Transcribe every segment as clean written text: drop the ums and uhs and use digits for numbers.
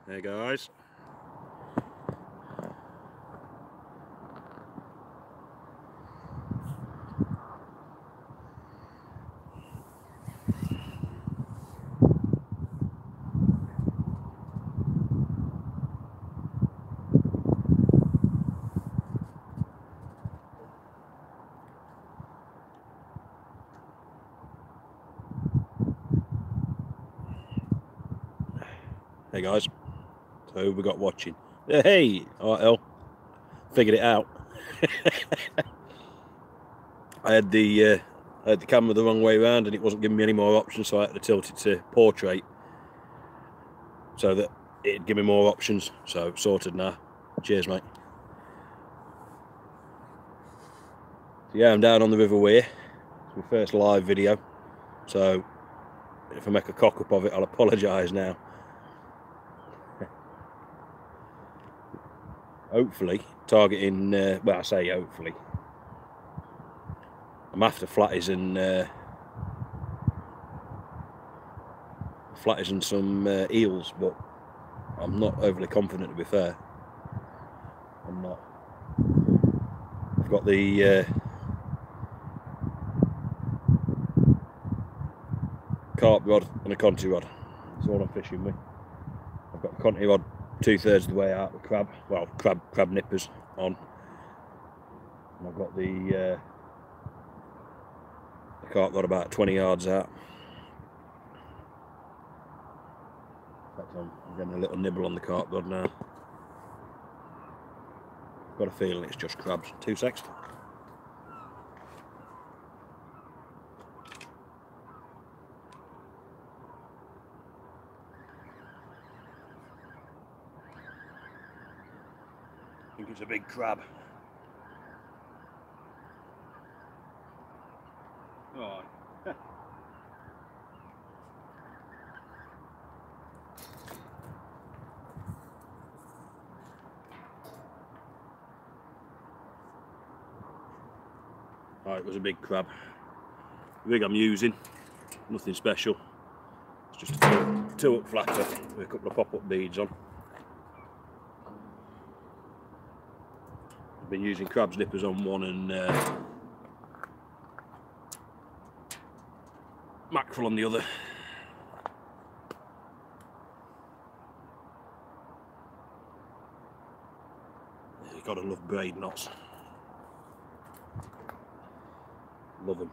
Hey guys. Hey guys. So who we got watching? Hey, RL. Figured it out. I had the camera the wrong way around and it wasn't giving me any more options, so I had to tilt it to portrait so that it'd give me more options. So sorted now. Cheers, mate. So yeah, I'm down on the River Wear. It's my first live video. So if I make a cock up of it, I'll apologise now. Hopefully, targeting, well, I say hopefully. I'm after flatties and some eels, but I'm not overly confident, to be fair. I'm not. I've got the carp rod and a Conti rod. That's all I'm fishing with. I've got the Conti rod 2/3 of the way out with crab, well, crab nippers on. And I've got the carp rod about 20 yards out. In fact, I'm getting a little nibble on the carp rod now. Got a feeling it's just crabs. 2 secs. I think it's a big crab. Oh. Right, it was a big crab. The rig I'm using, nothing special. It's just a 2-hook flatter with a couple of pop-up beads on. I've been using crab's nippers on one and mackerel on the other. You gotta love braid knots. Love them.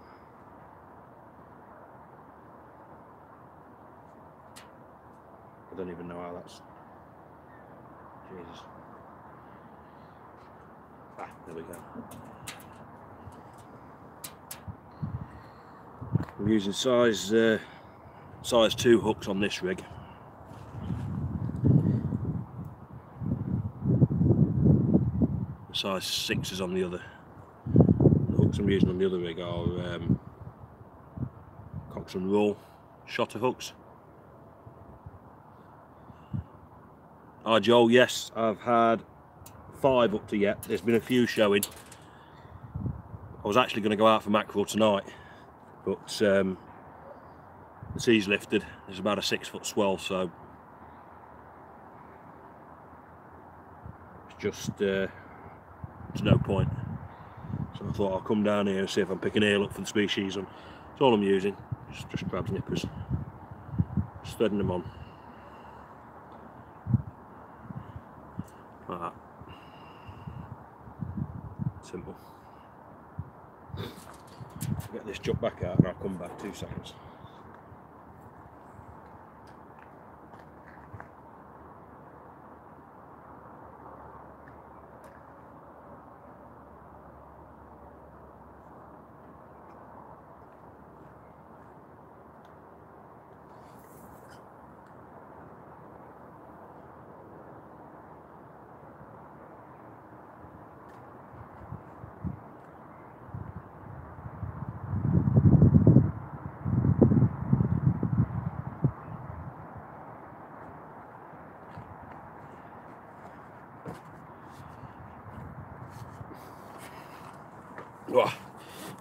I don't even know how that's. Jesus. Ah, there we go. I'm using size 2 hooks on this rig. Size 6s on the other. The hooks I'm using on the other rig are Cox and Roll shotter hooks. Hi Joel, yes, I've had 5 up to yet. There's been a few showing. I was actually going to go out for mackerel tonight, but the sea's lifted. There's about a 6-foot swell, so it's just it's no point. So I thought I'll come down here and see if I'm picking eel up for the species. And that's all I'm using. Just crab's nippers. Just threading them on. Like that. Simple. Get this jug back out and I'll come back 2 seconds.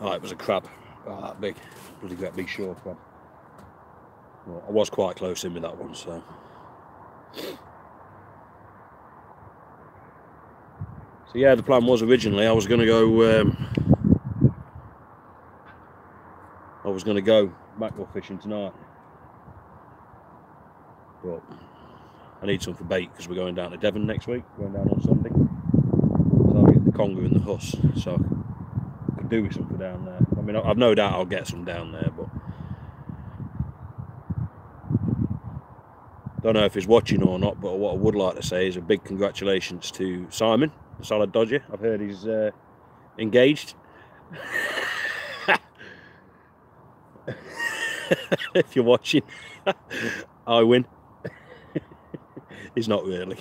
Oh, it was a crab, about that big, bloody great big shore crab. Well, I was quite close in with that one, so So yeah, the plan was originally I was going to go mackerel fishing tonight, but I need some for bait because we're going down to Devon next week. Going down on Sunday, so I'll get the conger and the huss. So I could do with something down there. I mean, I've no doubt I'll get some down there, but don't know if he's watching or not. But what I would like to say is a big congratulations to Simon, the Salad Dodger. I've heard he's engaged. If you're watching, I win. He's not really.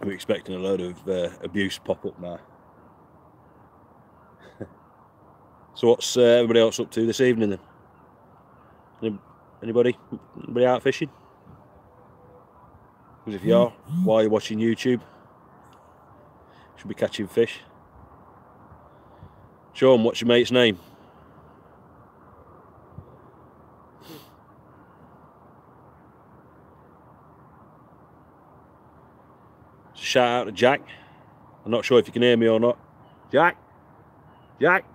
I'm expecting a load of abuse pop up now. So what's everybody else up to this evening then? Anybody out fishing? Because if you are, while you're watching YouTube, should be catching fish. Sean, what's your mate's name? Shout out to Jack. I'm not sure if you can hear me or not. Jack? Jack?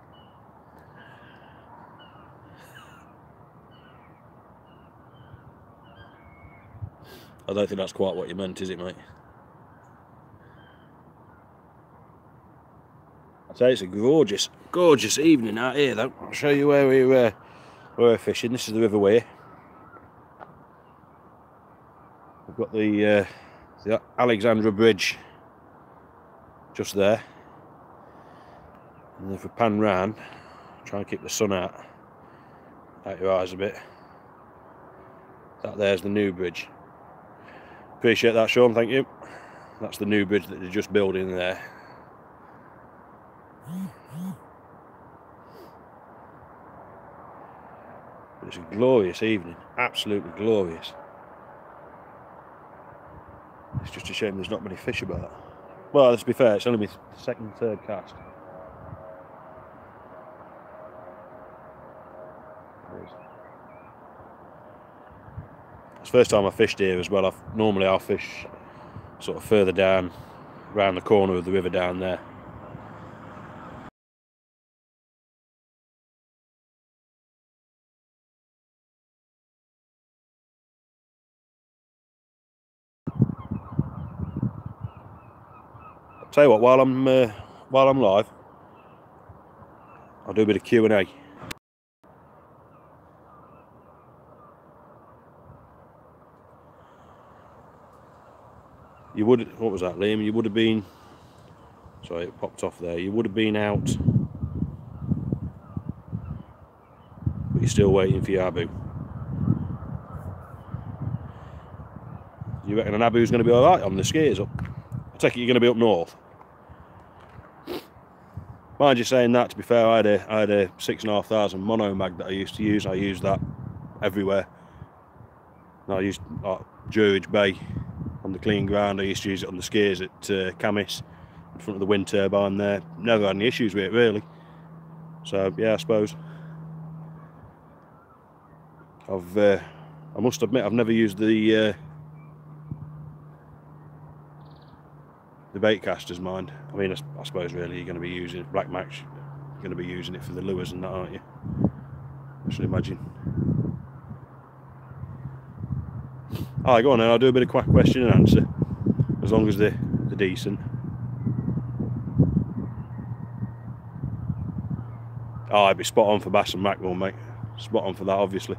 I don't think that's quite what you meant, is it, mate? I'd say it's a gorgeous, gorgeous evening out here, though. I'll show you where we're fishing. This is the River Wear. We've got the Alexandra Bridge just there. And if we pan round, try and keep the sun out your eyes a bit. That there's the new bridge. Appreciate that, Sean, thank you. That's the new bridge that they're just building there. But it's a glorious evening, absolutely glorious. It's just a shame there's not many fish about. Well, let's be fair, it's only my second, third cast. It's the first time I fished here as well. Normally I'll fish sort of further down, around the corner of the river down there. Tell you what, while I'm live, I'll do a bit of Q&A. You would, what was that, Liam? You would have been, sorry, it popped off there. You would have been out, but you're still waiting for your Abu. You reckon an Abu's going to be all right on the skiers up? I take it you're going to be up north. Mind you saying that, to be fair, I had a 6,500 mono mag that I used to use. I used that everywhere. And I used Druridge Bay on the clean ground. I used to use it on the skiers at Camis, in front of the wind turbine there. Never had any issues with it really. So yeah, I suppose I must admit I've never used the baitcaster's mind. I mean, I suppose really you're going to be using Black Max. You're going to be using it for the lures and that, aren't you? I should imagine. Alright, go on then. I'll do a bit of question and answer, as long as they're decent. Oh, I'd be spot on for bass and mackerel, mate. Spot on for that, obviously.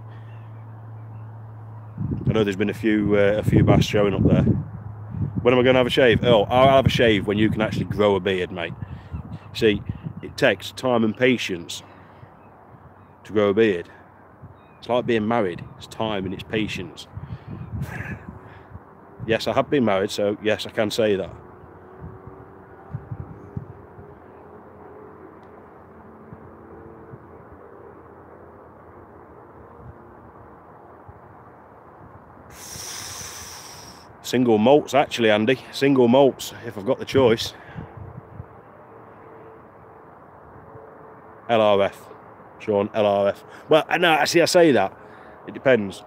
I know there's been a few bass showing up there. When am I going to have a shave? Oh, I'll have a shave when you can actually grow a beard, mate. See, it takes time and patience to grow a beard. It's like being married. It's time and it's patience. Yes, I have been married, so yes, I can say that. Single malts, actually, Andy. Single malts, if I've got the choice. LRF, Sean, LRF. Well, no, actually, I say that. It depends.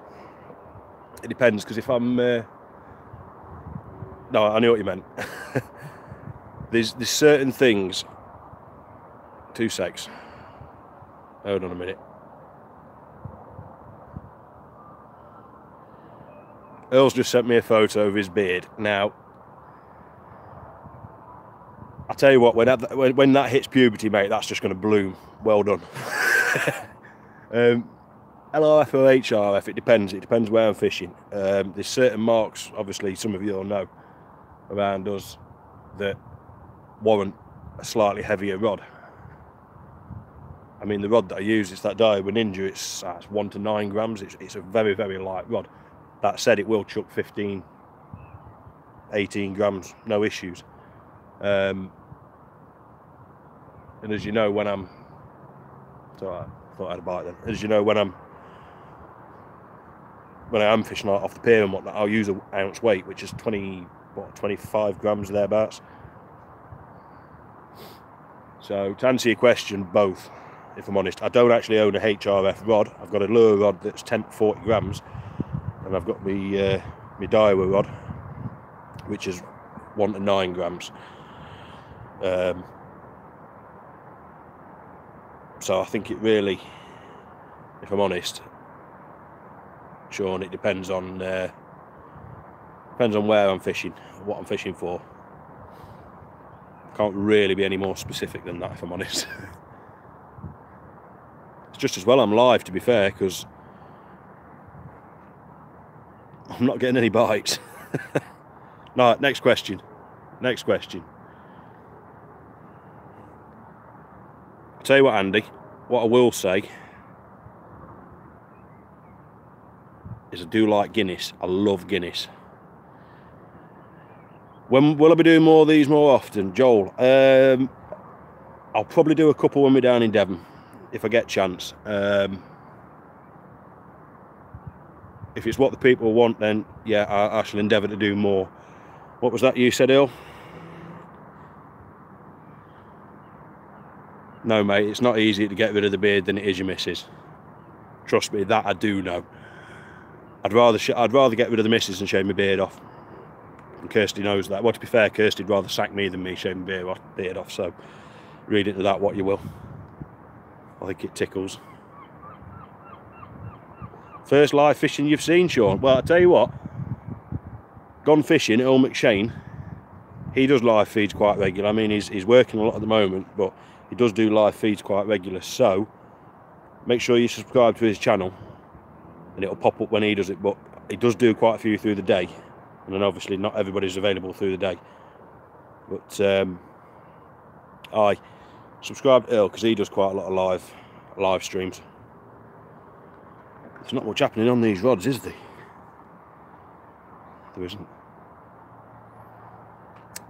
It depends, because if I'm No, I knew what you meant. There's certain things. 2 secs. Hold on a minute. Earl's just sent me a photo of his beard. Now, I tell you what, when that hits puberty, mate, that's just going to bloom. Well done. LRF or HRF, it depends. It depends where I'm fishing. There's certain marks, obviously, some of you all know, around us that warrant a slightly heavier rod. I mean, the rod that I use, it's that Daiwa Ninja. It's 1 to 9 grams. It's a very, very light rod. That said, it will chuck 15, 18 grams, no issues. And as you know, when I'm... So I thought I had a bite then. As you know, when I am fishing off the pier and whatnot, I'll use an ounce weight, which is 25 grams thereabouts. So to answer your question, both, if I'm honest. I don't actually own a HRF rod. I've got a lure rod that's 10 to 40 grams, and I've got my Daiwa rod, which is 1 to 9 grams. So I think it really, if I'm honest, Sean, it depends on where I'm fishing, what I'm fishing for. Can't really be any more specific than that, if I'm honest. It's just as well I'm live, to be fair, because I'm not getting any bites. No, next question. Next question. I'll tell you what, Andy, what I will say is I do like Guinness. I love Guinness. When will I be doing more of these more often, Joel? I'll probably do a couple when we're down in Devon, if I get a chance. If it's what the people want, then yeah, I shall endeavour to do more. What was that you said, Earl? No, mate, it's not easier to get rid of the beard than it is your missus. Trust me, that I do know. I'd rather get rid of the missus and shave my beard off. And Kirsty knows that. Well, to be fair, Kirsty'd rather sack me than me shave my beard off, so read into that what you will. I think it tickles. First live fishing you've seen, Sean? Well, I'll tell you what. Gone fishing at Earl McShane. He does live feeds quite regular. I mean, he's working a lot at the moment, but he does do live feeds quite regular. So make sure you subscribe to his channel, and it'll pop up when he does it. But he does do quite a few through the day, and then obviously not everybody's available through the day. But I subscribe to Earl because he does quite a lot of live streams. There's not much happening on these rods, is there? There isn't.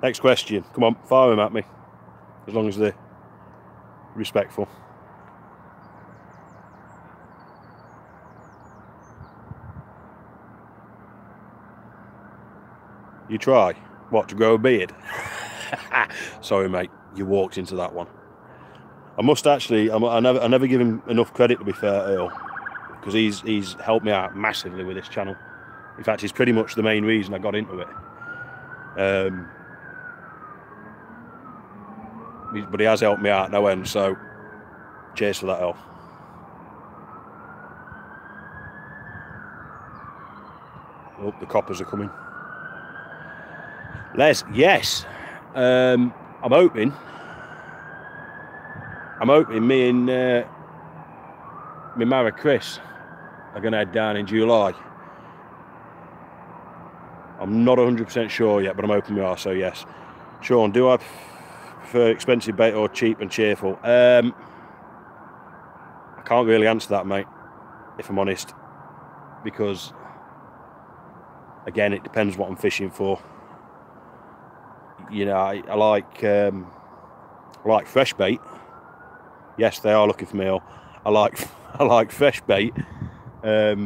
Next question. Come on, fire them at me. As long as they're respectful. You try? What, to grow a beard? Sorry, mate. You walked into that one. I must actually... I never give him enough credit, to be fair, Earl, because he's helped me out massively with this channel. In fact, he's pretty much the main reason I got into it. But he has helped me out no end, so cheers for that, Earl. Oh, the coppers are coming. Les, yes. I'm hoping me and my Mara Chris are going to head down in July. I'm not 100% sure yet, but I'm hoping we are, so yes. Sean, do I prefer expensive bait or cheap and cheerful? I can't really answer that, mate, if I'm honest, because again, it depends what I'm fishing for. You know, I like fresh bait. Yes, they are looking for me. I like fresh bait, but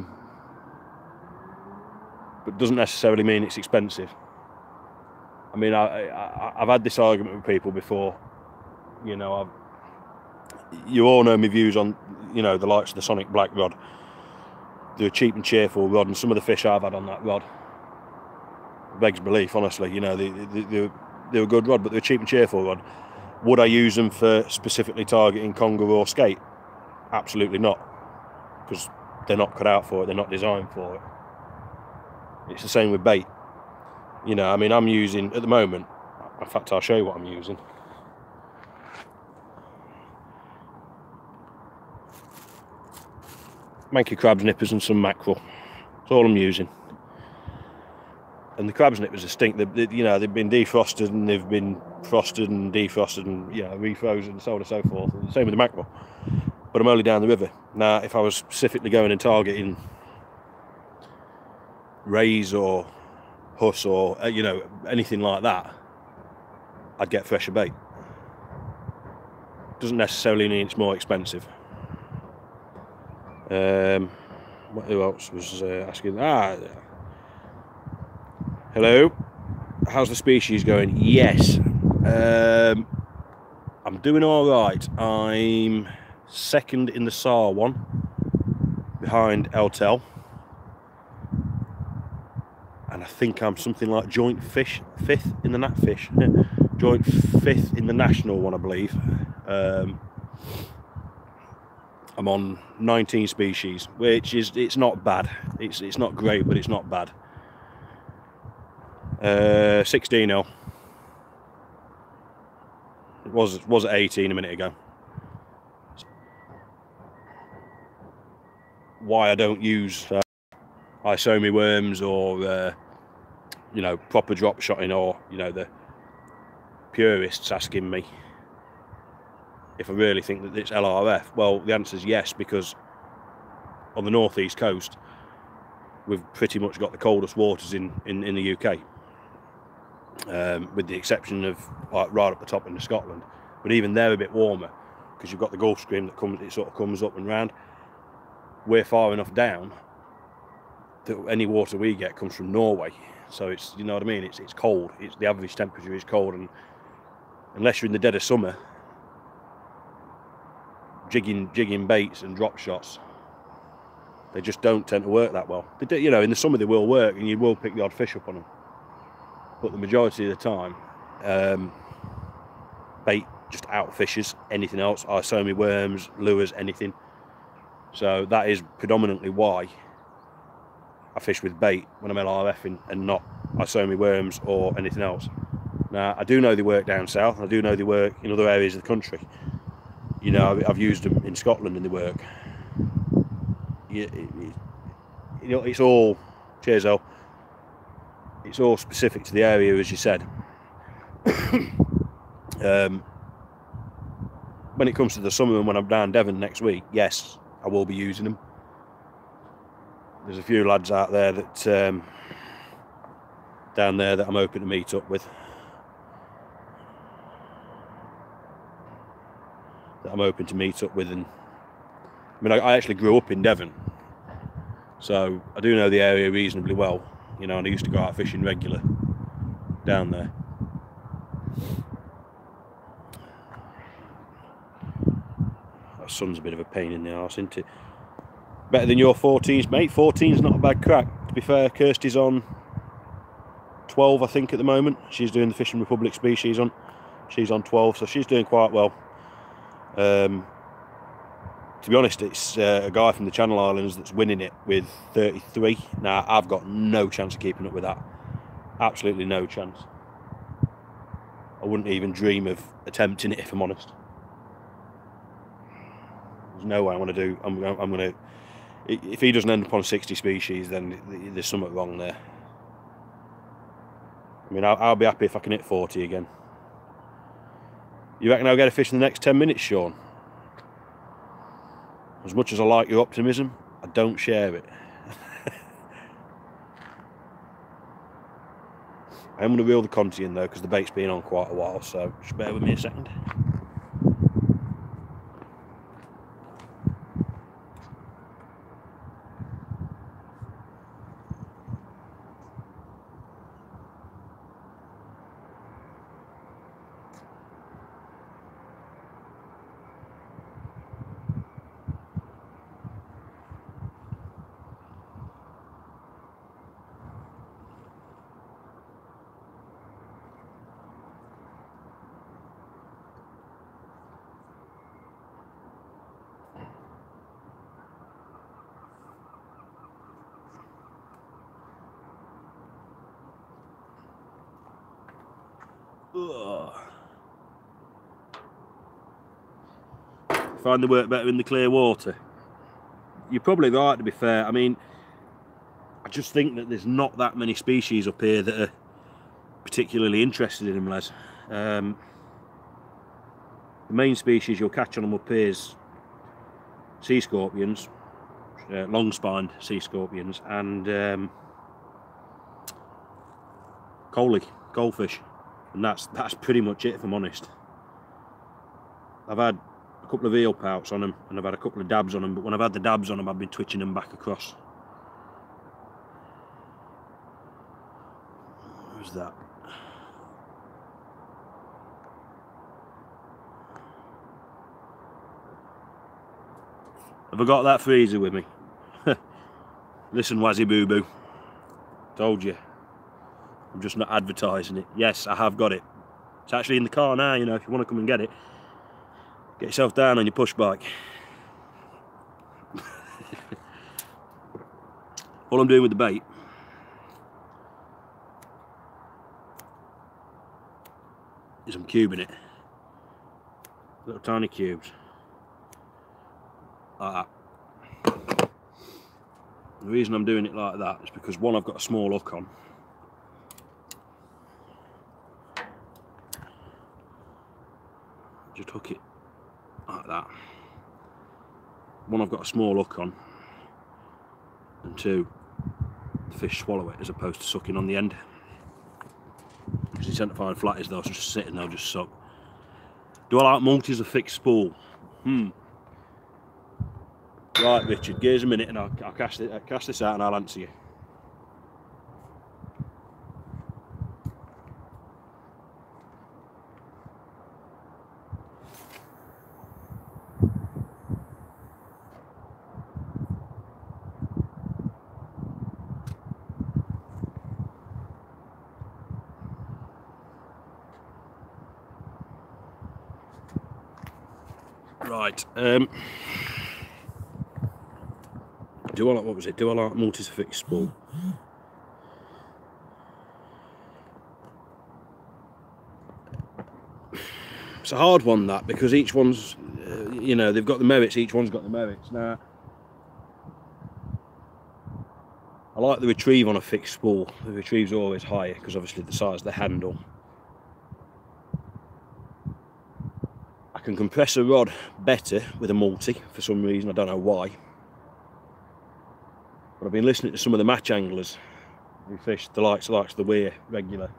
doesn't necessarily mean it's expensive. I mean, I've had this argument with people before. You know, you all know my views on, you know, the likes of the Sonic Black rod. They're a cheap and cheerful rod, and some of the fish I've had on that rod begs belief, honestly. You know, they're a good rod, but they're a cheap and cheerful rod. Would I use them for specifically targeting conger or skate? Absolutely not, because they're not cut out for it. They're not designed for it. It's the same with bait. You know, I mean, I'm using at the moment. In fact, I'll show you what I'm using. Manky crabs nippers and some mackerel. That's all I'm using. And the crabs nippers are stink. You know, they've been defrosted and they've been frosted and defrosted and, you know, refrozen and so on and so forth. And the same with the mackerel. But I'm only down the river. Now, if I was specifically going and targeting rays or huss or, you know, anything like that, I'd get fresher bait. Doesn't necessarily mean it's more expensive. Who else was asking? Hello, how's the species going? Yes, I'm doing all right. I'm second in the SAR one, behind Eltel, and I think I'm something like joint fifth in the Natfish, joint fifth in the national one, I believe. I'm on 19 species, which is, it's not bad. It's not great, but it's not bad. 16L. It was at 18 a minute ago. Why I don't use Isomi worms or you know, proper drop shotting, or, you know, the purists asking me if I really think that it's LRF. Well, the answer is yes, because on the northeast coast we've pretty much got the coldest waters in the UK, with the exception of like right up the top into Scotland. But even they're a bit warmer because you've got the Gulf Stream that comes, it sort of comes up and round. We're far enough down that any water we get comes from Norway, so it's, you know what I mean, it's cold. It's, the average temperature is cold, and unless you're in the dead of summer jigging baits and drop shots, they just don't tend to work that well. They do, you know, in the summer they will work and you will pick the odd fish up on them, but the majority of the time bait just outfishes anything else. Isomi worms, lures, anything. So that is predominantly why I fish with bait when I'm LRFing and not Isomi worms or anything else. Now, I do know they work down south, I do know they work in other areas of the country. You know, I've used them in Scotland and they work. You know, it's all, cheers, El, it's all specific to the area, as you said. When it comes to the summer and when I'm down Devon next week, yes, I will be using them. There's a few lads out there that down there that I'm hoping to meet up with. And I mean, I actually grew up in Devon, so I do know the area reasonably well, you know, and I used to go out fishing regular down there. That sun's a bit of a pain in the arse, isn't it? Better than your 14s, mate. 14's not a bad crack. To be fair, Kirsty's on 12, I think, at the moment. She's doing the Fishing Republic species on. She's on 12, so she's doing quite well. To be honest, it's a guy from the Channel Islands that's winning it with 33. Now, I've got no chance of keeping up with that. Absolutely no chance. I wouldn't even dream of attempting it, if I'm honest. There's no way I want to do. I'm going to. If he doesn't end up on 60 species, then there's something wrong there. I mean, I'll be happy if I can hit 40 again. You reckon I'll get a fish in the next 10 minutes, Sean? As much as I like your optimism, I don't share it. I am going to reel the Conti in though, because the bait's been on quite a while, so just bear with me a second. Ugh. Find they work better in the clear water. You're probably right, to be fair. I mean, I just think that there's not that many species up here that are particularly interested in them, Les. The main species you'll catch on them up here is sea scorpions, long-spined sea scorpions, and goldfish, and that's pretty much it, if I'm honest. I've had a couple of eel pouts on them, and I've had a couple of dabs on them, but when I've had the dabs on them, I've been twitching them back across. Who's that? Have I got that freezer with me? Listen, Wazzy Boo Boo. Told you. I'm just not advertising it. Yes, I have got it. It's actually in the car now, you know, if you want to come and get it. Get yourself down on your push bike. All I'm doing with the bait is I'm cubing it. Little tiny cubes. Like that. The reason I'm doing it like that is because, one, I've got a small hook on. Just hook it like that. One, I've got a small hook on, and two, the fish swallow it as opposed to sucking on the end. Because you tend to find flatties, they'll just sit and they'll just suck. Do I like multis or fixed spool? Right, Richard, give us a minute and I'll cast this out and I'll answer you. Right, do I like, what was it? Do I like multis or fixed spool? It's a hard one, that, because each one's, you know, they've got the merits, each one's got the merits. Now, I like the retrieve on a fixed spool. The retrieve's always higher because obviously the size of the handle. I can compress a rod better with a multi for some reason, I don't know why. But I've been listening to some of the match anglers who fish the likes of the Weir regular.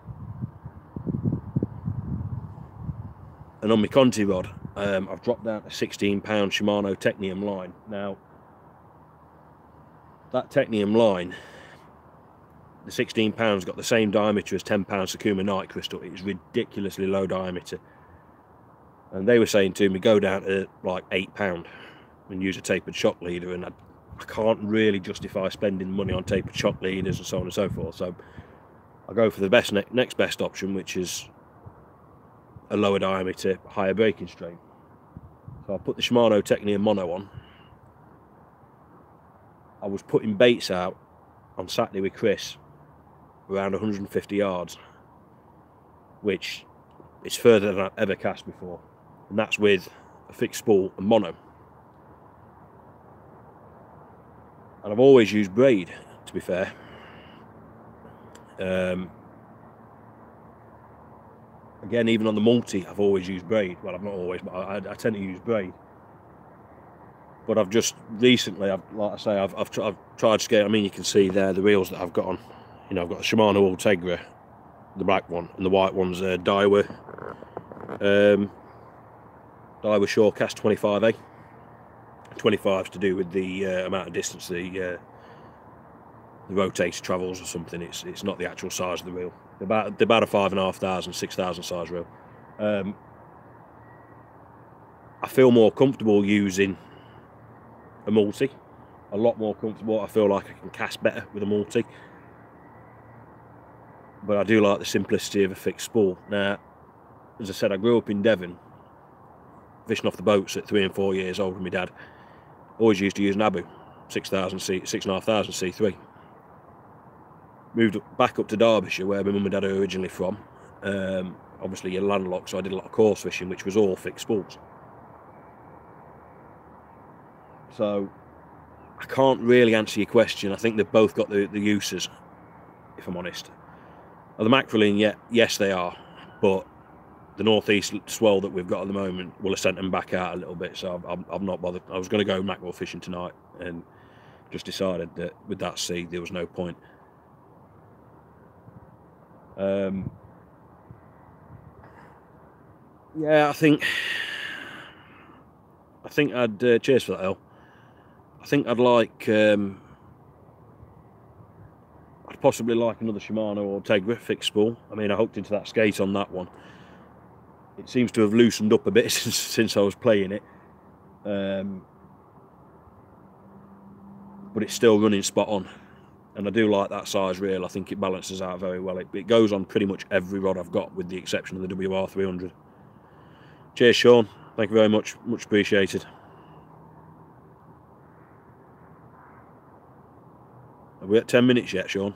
And on my Conti rod, I've dropped down to 16 pound Shimano Technium line. Now, that Technium line, the 16 pounds got the same diameter as 10 pound Sakuma Night Crystal. It's ridiculously low diameter. And they were saying to me, go down to like 8 pound and use a tapered shock leader, and I can't really justify spending money on tapered shock leaders and so on and so forth. So I go for the best next best option, which is a lower diameter, higher breaking strain. So I put the Shimano Technium Mono on. I was putting baits out on Saturday with Chris around 150 yards, which is further than I've ever cast before, and that's with a fixed spool and mono. And I've always used braid, to be fair. Again, even on the multi, I've always used braid. Well, I've not always, but I tend to use braid. But I've just recently, like I say, I've tried scale. I mean, you can see there the reels that I've got on. You know, I've got the Shimano Ultegra, the black one, and the white one's Daiwa Shorecast 25A. 25's to do with the amount of distance the rotator travels or something. It's not the actual size of the reel. They're about a 5,500, 6,000 size reel. I feel more comfortable using a multi, a lot more comfortable. I feel like I can cast better with a multi, but I do like the simplicity of a fixed spool. Now, as I said, I grew up in Devon, fishing off the boats at 3 and 4 years old with my dad. Always used to use an Abu 6,500 C3. Moved back up to Derbyshire, where my mum and dad are originally from. obviously you're landlocked, so I did a lot of course fishing, which was all fixed spools. So I can't really answer your question. I think they've both got the uses, if I'm honest. Are the mackerel in? Yes, they are, but the northeast swell that we've got at the moment will have sent them back out a little bit, so I'm not bothered. I was going to go mackerel fishing tonight and just decided that with that sea there was no point. Yeah, I think I'd cheers for that, El. I think I'd like I'd possibly like another Shimano or Tegra fixed spool. I mean, I hooked into that skate on that one. It seems to have loosened up a bit since I was playing it, but it's still running spot on, and I do like that size reel. I think it balances out very well. It goes on pretty much every rod I've got, with the exception of the WR300. Cheers, Sean. Thank you very much. Much appreciated. Are we at 10 minutes yet, Sean?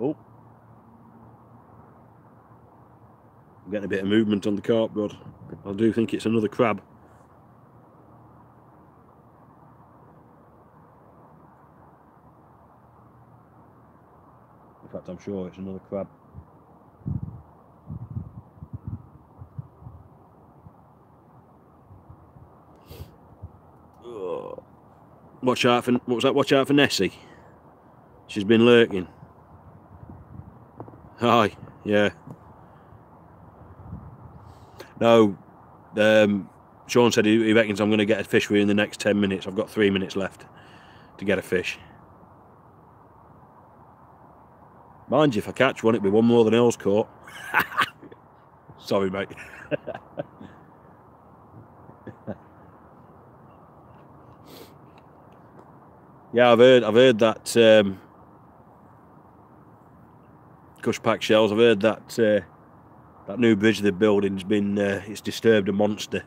Oh. I'm getting a bit of movement on the carp rod. I do think it's another crab. In fact, I'm sure it's another crab. Oh. Watch out for, what was that? Watch out for Nessie. She's been lurking. Hi, yeah. No, Sean said he reckons I'm going to get a fish for you in the next 10 minutes. I've got 3 minutes left to get a fish. Mind you, if I catch one, it'll be one more than Earl's caught. Sorry, mate. Yeah, I've heard that Cush Pack Shells. I've heard that that new bridge they're building's been it's disturbed a monster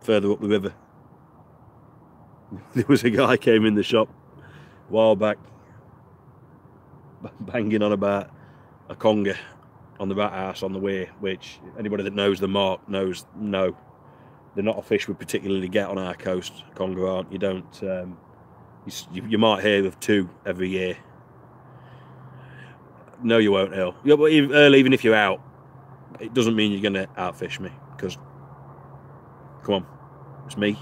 further up the river. There was a guy came in the shop a while back banging on about a conger on the rat house on the weir, which anybody that knows the mark knows no, they're not a fish we particularly get on our coast. Conger aren't. You don't. You might hear of 2 every year. No, you won't, Earl. Yeah, but even if you're out, it doesn't mean you're going to outfish me, because, come on, it's me.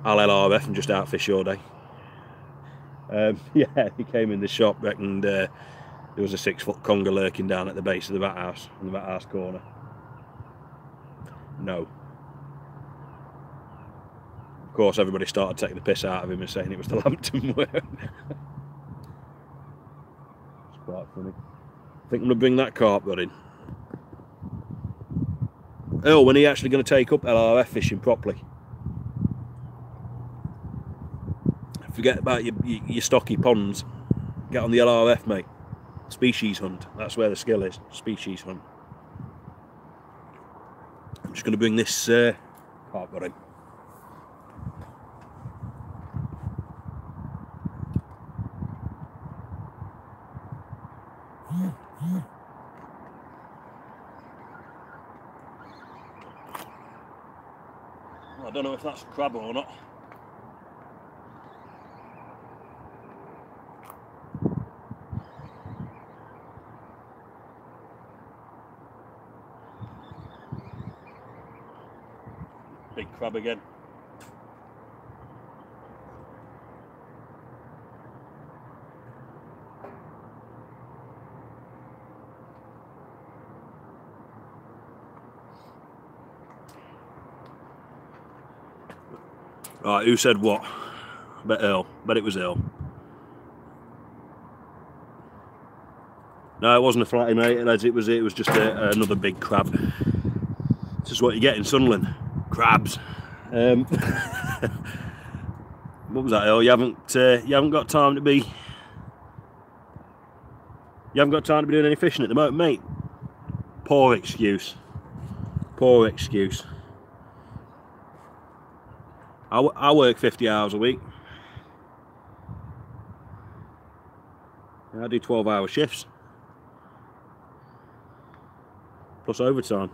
I'll LRF and just outfish your day. Yeah, he came in the shop, reckoned there was a 6-foot conger lurking down at the base of the rat house, in the rat house corner. No. Of course, everybody started taking the piss out of him and saying it was the Lambton worm. It's quite funny. I think I'm going to bring that carp rod in. Oh, when are you actually going to take up LRF fishing properly? Forget about your stocky ponds. Get on the LRF, mate. Species hunt. That's where the skill is. Species hunt. I'm just going to bring this carp rod in. I don't know if that's a crab or not. Big crab again. Right, who said what? Bet Earl. Bet it was Earl. No, it wasn't a flatty, mate. It was just another big crab. This is what you get in Sunderland. Crabs. What was that, Earl? You haven't got time to be. You haven't got time to be doing any fishing at the moment, mate. Poor excuse. Poor excuse. I work 50 hours a week. I do 12-hour shifts. plus overtime.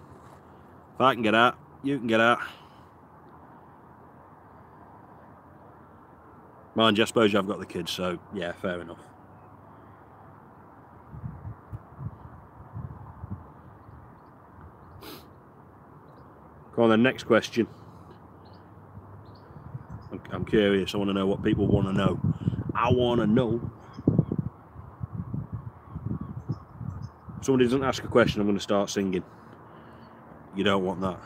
If I can get out, you can get out. Mind you, I suppose I've got the kids, so yeah, fair enough. Go on then, next question. I'm curious, I want to know what people want to know. I want to know. If somebody doesn't ask a question, I'm going to start singing. You don't want that.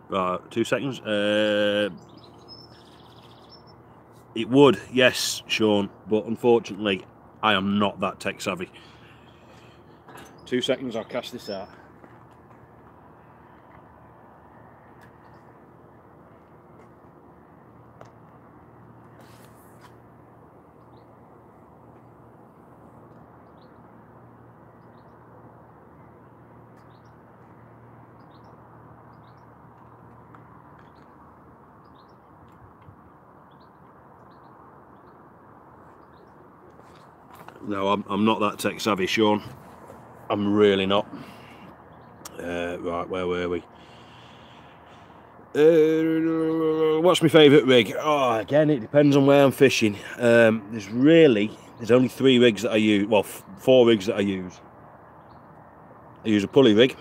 Right, 2 seconds. It would, yes, Sean, but unfortunately, I am not that tech savvy. 2 seconds, I'll cast this out. No, I'm not that tech savvy, Sean. I'm really not. Right, where were we? What's my favourite rig? Oh, again, it depends on where I'm fishing. There's only 3 rigs that I use. Well, 4 rigs that I use. I use a pulley rig,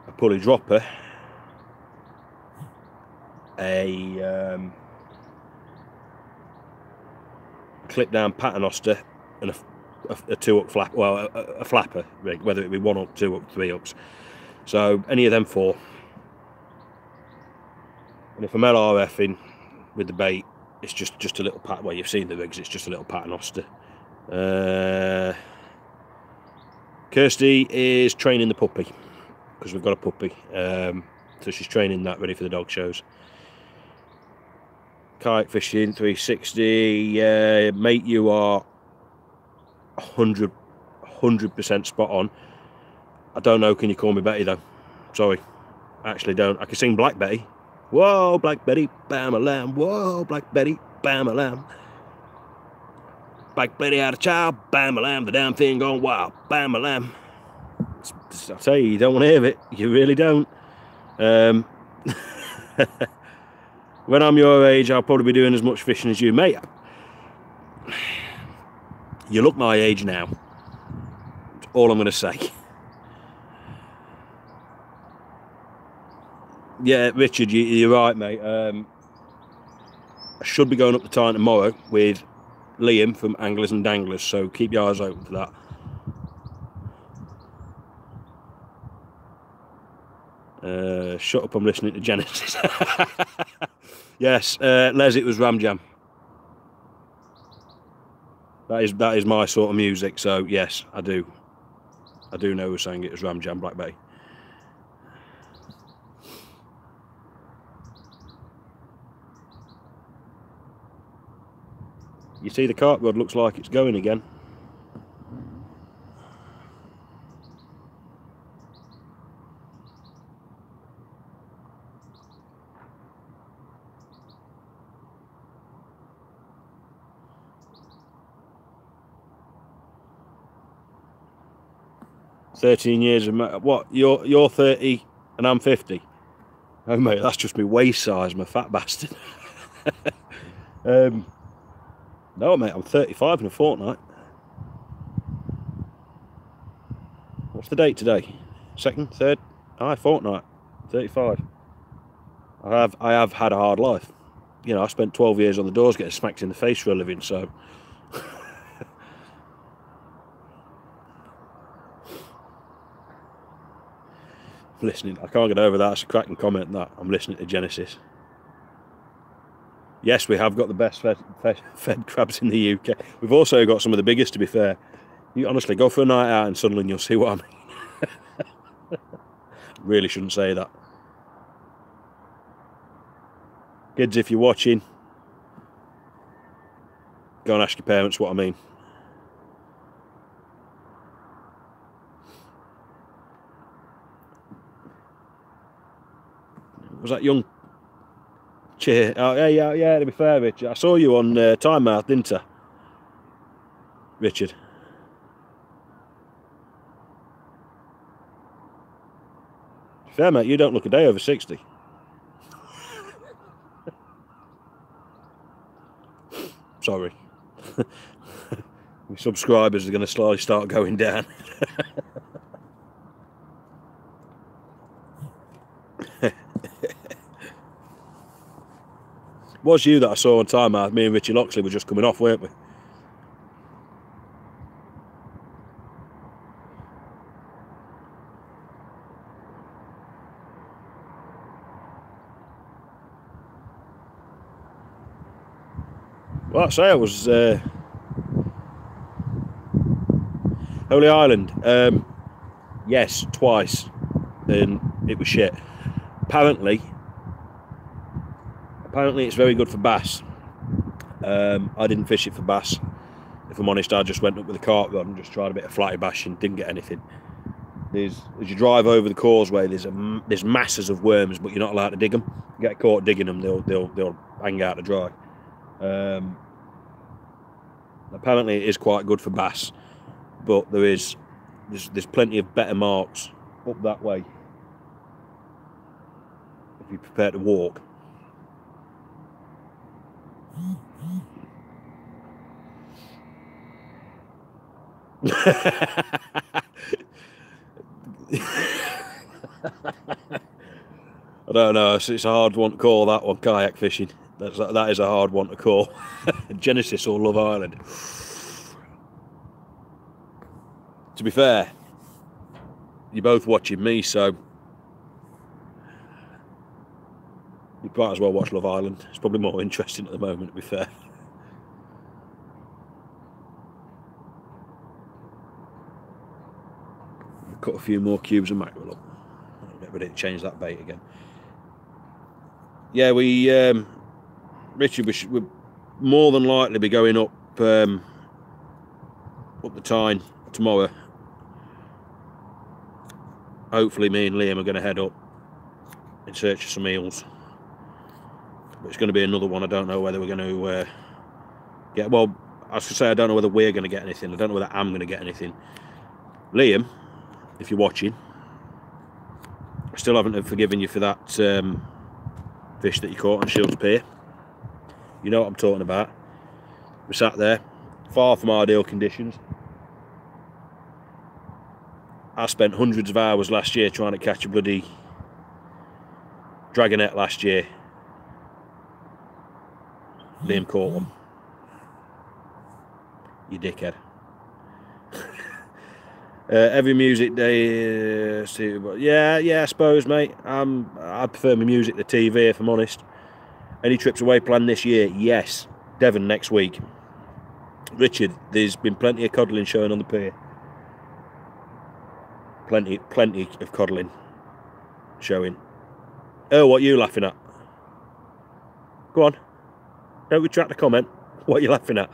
a pulley dropper, a clip down paternoster, and a 2-hook flap. Well, a flapper rig, whether it be 1 hook, 2 hook, 3 hooks. So any of them 4. And if I'm LRFing with the bait, it's just a little pat. Well, you've seen the rigs. It's just a little paternoster. Kirsty is training the puppy because we've got a puppy. So she's training that ready for the dog shows. Kite fishing 360. Mate, you are 100% spot on. I don't know, can you call me Betty though? Sorry, I actually don't. I can sing Black Betty. Whoa, Black Betty, bam a lamb. Whoa, Black Betty, bam a lamb. Black Betty had a child, bam a lamb. The damn thing gone wild, bam a lamb. I tell you, you don't want to hear it. You really don't. When I'm your age, I'll probably be doing as much fishing as you, mate. You look my age now. That's all I'm going to say. Yeah, Richard, you're right, mate. I should be going up the Tyne tomorrow with Liam from Anglers and Danglers, so keep your eyes open for that. Shut up, I'm listening to Genesis. Yes, Les, it was Ram Jam. That is my sort of music, so yes, I do know who's saying it was Ram Jam, Black Bay. You see the carp rod looks like it's going again. "13 years of what? You're 30 and I'm 50. Oh mate, that's just my waist size, my fat bastard." No mate, I'm 35 in a fortnight. What's the date today? 2nd, 3rd? Aye, fortnight. 35. I have had a hard life. You know, I spent 12 years on the doors getting smacked in the face for a living, so. Listening, I can't get over that. It's a cracking comment that I'm listening to Genesis. Yes, we have got the best fed crabs in the UK. We've also got some of the biggest, to be fair. You honestly go for a night out in Sunderland, you'll see what I mean. Really shouldn't say that. Kids, if you're watching, go and ask your parents what I mean. Was that young cheer? Oh, yeah, to be fair, Richard. I saw you on Time Mouth, didn't I? Richard. Fair, mate, you don't look a day over 60. Sorry. My subscribers are going to slowly start going down. Was you that I saw on Time Out? Me and Richie Loxley were just coming off, weren't we? Well, I say I was Holy Island. Yes, twice, and it was shit. Apparently it's very good for bass. I didn't fish it for bass. If I'm honest, I just went up with a cart rod and just tried a bit of flatty bashing, didn't get anything. As you drive over the causeway, there's masses of worms, but you're not allowed to dig them. You get caught digging them, they'll hang out to dry. Apparently it is quite good for bass, but there's plenty of better marks up that way if you're prepared to walk. I don't know, it's a hard one to call, that one, kayak fishing. That is a hard one to call. Genesis or Love Island. To be fair, you're both watching me, so you might as well watch Love Island. It's probably more interesting at the moment, to be fair. Cut a few more cubes of mackerel up. I'll get ready to change that bait again. Yeah, Richard, we more than likely be going up the Tyne tomorrow. Hopefully me and Liam are going to head up in search of some eels. But it's going to be another one. I don't know whether we're going to get... Well, I was going to say I don't know whether we're going to get anything. I don't know whether I'm going to get anything. Liam, if you're watching, I still haven't forgiven you for that fish that you caught on Shields Pier. You know what I'm talking about. We sat there, far from ideal conditions. I spent hundreds of hours last year trying to catch a bloody dragonet last year. Liam caught one. You dickhead. Every music day, yeah, I suppose, mate. I prefer my music to TV, if I'm honest. Any trips away planned this year? Yes. Devon next week. Richard, there's been plenty of codling showing on the pier. Plenty of codling showing. Oh, what are you laughing at? Go on. Don't retract the comment. What are you laughing at?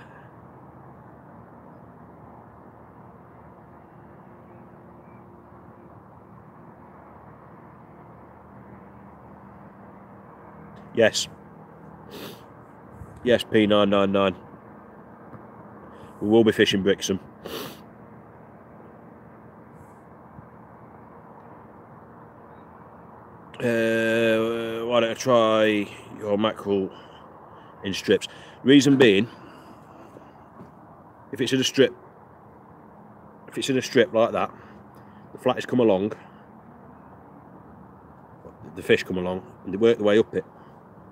Yes. Yes, P999. We will be fishing Brixham. Why don't I try your mackerel in strips? Reason being, if it's in a strip like that, the flatties come along, the fish come along, and they work their way up it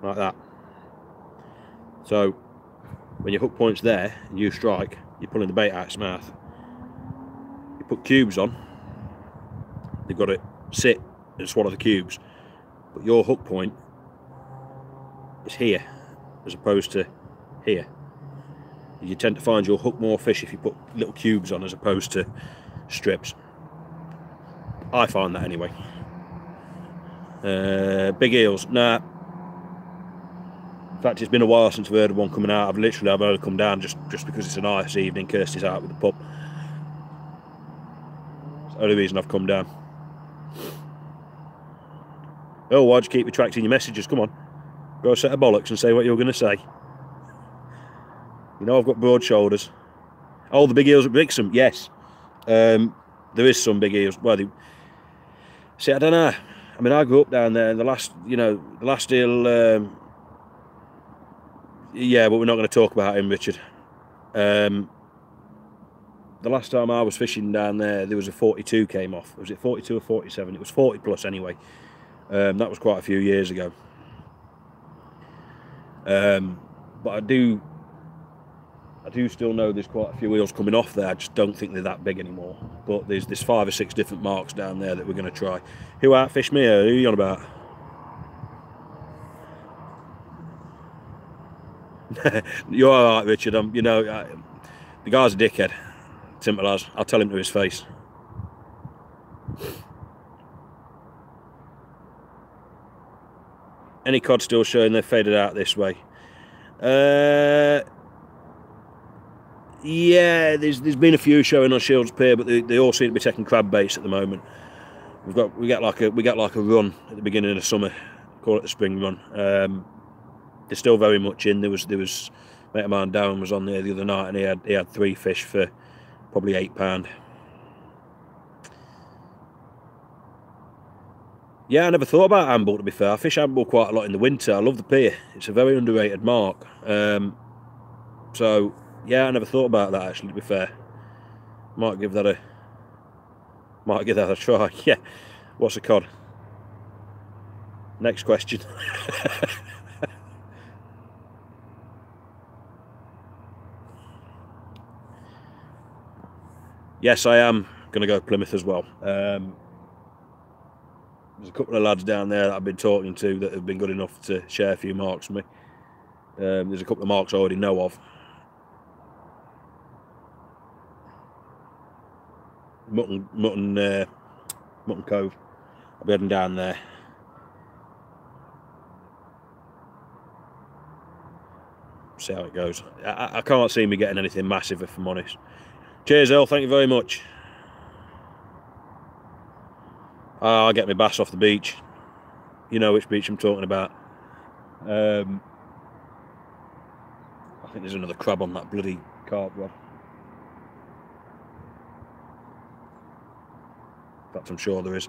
like that. So when your hook point's there and you strike, you're pulling the bait out of its mouth. You put cubes on, they've got to sit and swallow the cubes. But your hook point is here as opposed to here. You tend to find you'll hook more fish if you put little cubes on as opposed to strips. I find that anyway. Big eels, nah. In fact, it's been a while since I've heard of one coming out. I've only come down just because it's a nice evening. Kirsty's out with the pup. It's the only reason I've come down. Oh, why'd you keep retracting your messages? Come on, go a set of bollocks and say what you're going to say. You know I've got broad shoulders. Oh, the big eels at Brixham, yes. There is some big eels. Well, see, I don't know. I mean, I grew up down there, and the last eel. Yeah, but we're not going to talk about him, Richard. The last time I was fishing down there was a 42 came off. Was it 42 or 47? It was 40 plus anyway. That was quite a few years ago. But I do still know there's quite a few eels coming off there. I just don't think they're that big anymore. But there's 5 or 6 different marks down there that we're going to try. Who outfished me? Who are you on about? You're all right, Richard. You know, the guy's a dickhead. Simple as. I'll tell him to his face. Any cod still showing they've faded out this way? Yeah, there's been a few showing on Shields Pier, but they all seem to be taking crab baits at the moment. We get like a run at the beginning of the summer, call it the spring run. They're still very much in. There was mate of mine, Darren, was on there the other night, and he had 3 fish for probably £8. Yeah, I never thought about Amble, to be fair. I fish Amble quite a lot in the winter. I love the pier. It's a very underrated mark. So yeah, I never thought about that actually, to be fair. Might give that a try. Yeah. What's a cod? Next question. Yes, I am going to go to Plymouth as well. There's a couple of lads down there that I've been talking to that have been good enough to share a few marks with me. There's a couple of marks I already know of. Mutton Cove. I'll be heading down there. See how it goes. I can't see me getting anything massive, if I'm honest. Cheers, Earl. Thank you very much. I'll get my bass off the beach. You know which beach I'm talking about. I think there's another crab on that bloody carp rod. In fact, I'm sure there is.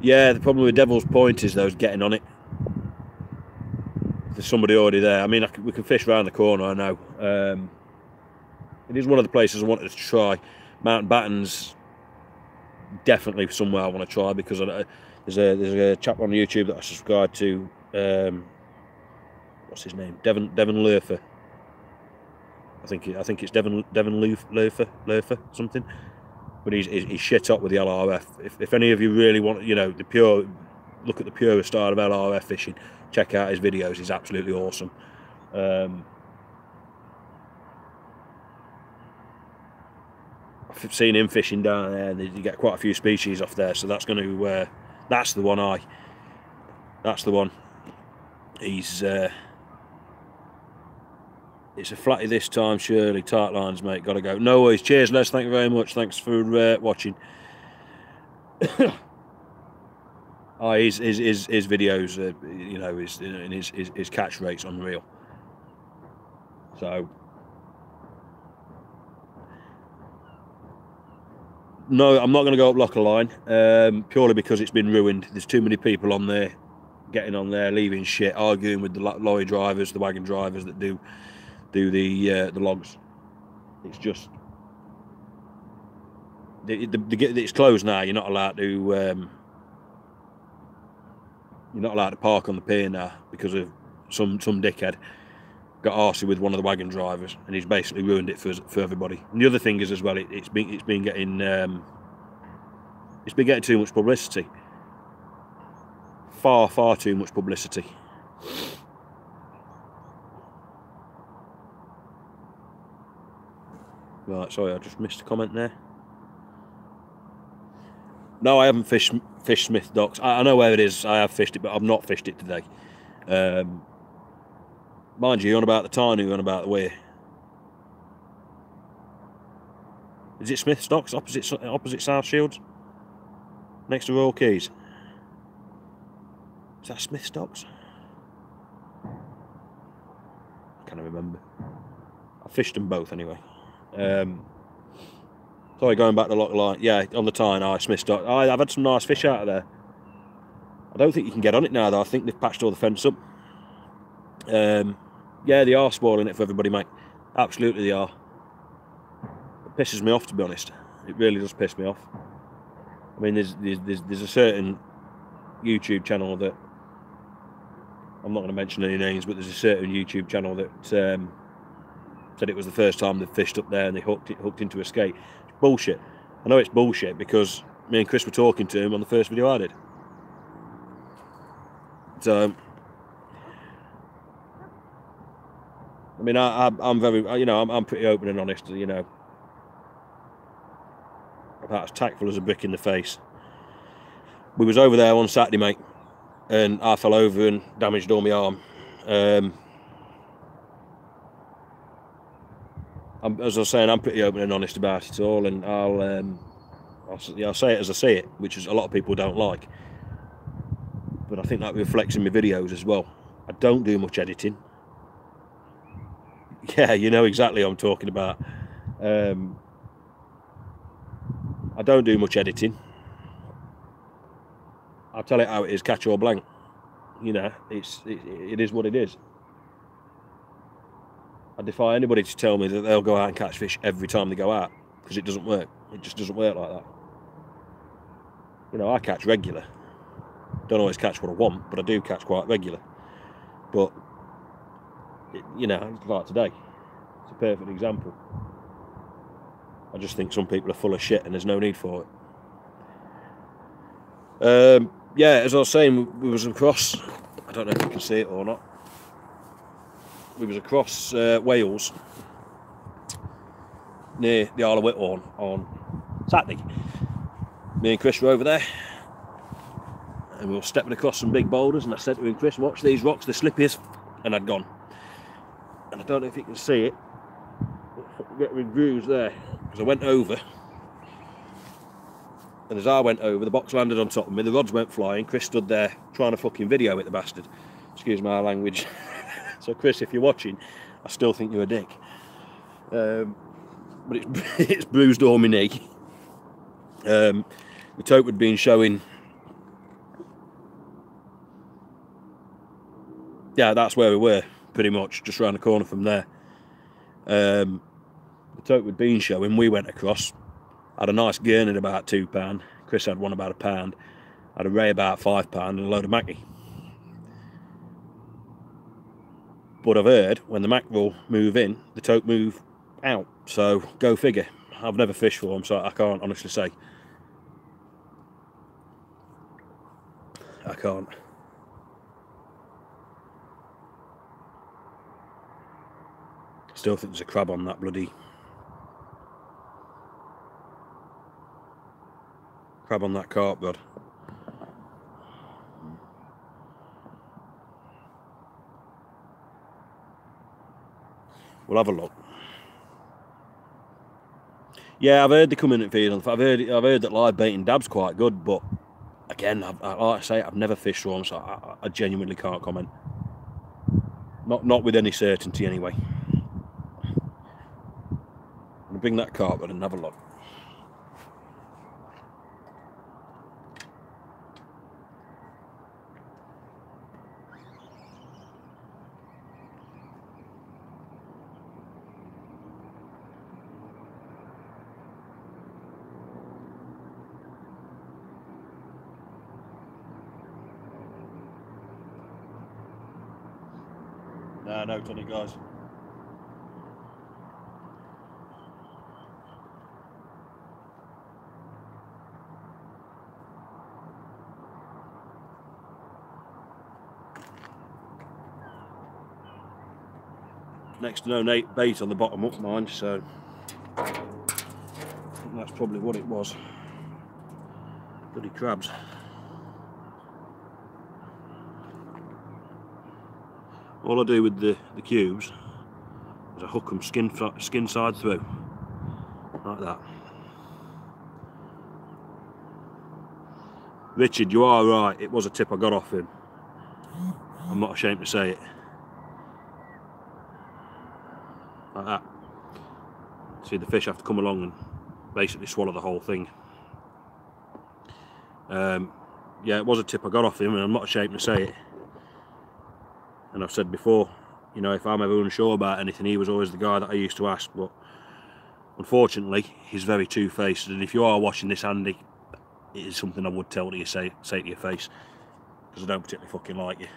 Yeah, the problem with Devil's Point is those getting on it. There's somebody already there. I mean, we can fish around the corner, I know. It is one of the places I wanted to try. Mountain Battens, definitely somewhere I want to try, because there's a chap on YouTube that I subscribe to. What's his name? Devon Lurfer. I think it's Devon Lurfer something. But he's shit up with the LRF. If any of you really want, you know, look at the purest style of LRF fishing, check out his videos. He's absolutely awesome. I've seen him fishing down there, and you get quite a few species off there. So that's going to that's the one. That's the one. He's it's a flatty this time, surely. Tight lines, mate. Gotta go. No worries. Cheers, Les. Thank you very much. Thanks for watching. His videos, you know, his catch rate's unreal. So no, I'm not going to go up Locker Line, purely because it's been ruined. There's too many people on there, getting on there, leaving shit, arguing with the lorry drivers, the wagon drivers that do the logs. It's just it's closed now. You're not allowed to park on the pier now because of some dickhead got arsey with one of the wagon drivers, and he's basically ruined it for everybody. And the other thing is as well, it's been getting too much publicity. Far too much publicity. Right, sorry, I just missed a comment there. No, I haven't fished Smith Docks. I know where it is. I have fished it, but I've not fished it today. Mind you, you're on about the Tyne, you're on about the Weir. Is it Smith Docks opposite South Shields? Next to Royal Keys? Is that Smith Docks? I can't remember. I fished them both anyway. Sorry, going back to Loch Light. Yeah, on the Tyne, Smith Docks. I've had some nice fish out of there. I don't think you can get on it now, though. I think they've patched all the fence up. Yeah, they are spoiling it for everybody, mate. Absolutely, they are. It pisses me off, to be honest. It really does piss me off. I mean, there's a certain YouTube channel that I'm not going to mention any names, but there's a certain YouTube channel that said it was the first time they've fished up there and they hooked into a skate. It's bullshit. I know it's bullshit because me and Chris were talking to him on the first video I did. So, I mean, I'm very, you know, I'm pretty open and honest, you know. About as tactful as a brick in the face. We was over there on Saturday, mate, and I fell over and damaged all my arm. As I was saying, I'm pretty open and honest about it all, and I'll say it as I see it, which is a lot of people don't like. But I think that reflects in my videos as well. I don't do much editing. Yeah, you know exactly what I'm talking about. I don't do much editing. I'll tell it how it is, catch or blank. You know, it is what it is. I defy anybody to tell me that they'll go out and catch fish every time they go out, because it doesn't work. It just doesn't work like that. You know, I catch regular. Don't always catch what I want, but I do catch quite regular. But, you know, like today, it's a perfect example. I just think some people are full of shit and there's no need for it. Yeah, as I was saying, we was across, I don't know if you can see it or not, we was across Wales, near the Isle of Whithorn on Saturday. Me and Chris were over there, and we were stepping across some big boulders, and I said to him, Chris, watch these rocks, they're slippy as and I'd gone. And I don't know if you can see it, get me bruised there, because I went over, and as I went over, the box landed on top of me, the rods went flying, Chris stood there trying to fucking video it, the bastard. Excuse my language. So Chris, if you're watching, I still think you're a dick. But it's bruised all my knee. The tote had been showing. Yeah, that's where we were, pretty much, just around the corner from there. The tote had been showing, we went across, had a nice gurney about £2, Chris had one about £1, had a ray about £5 and a load of mackie. But I've heard when the mackerel move in, the tote move out, so go figure. I've never fished for them, so I can't honestly say. I can't. Still think there's a crab on that bloody... crab on that carp rod. We'll have a look. Yeah, I've heard they come in and feed on. I've heard that live baiting dab's quite good, but again, like I say, I've never fished for them, so I genuinely can't comment. Not with any certainty, anyway. I'm gonna bring that carp rod and have a look. Nah, no tonic, guys. Next to no bait on the bottom up, mind, so I think that's probably what it was. Bloody crabs. All I do with the cubes is I hook them skin side through, like that. Richard, you are right, it was a tip I got off him. I'm not ashamed to say it. Like that. See, the fish have to come along and basically swallow the whole thing. Yeah, it was a tip I got off him, and I'm not ashamed to say it. And I've said before, you know, if I'm ever unsure about anything, he was always the guy that I used to ask. But unfortunately, he's very two-faced, and if you are watching this, Andy, it is something I would tell you, say to your face, because I don't particularly fucking like you.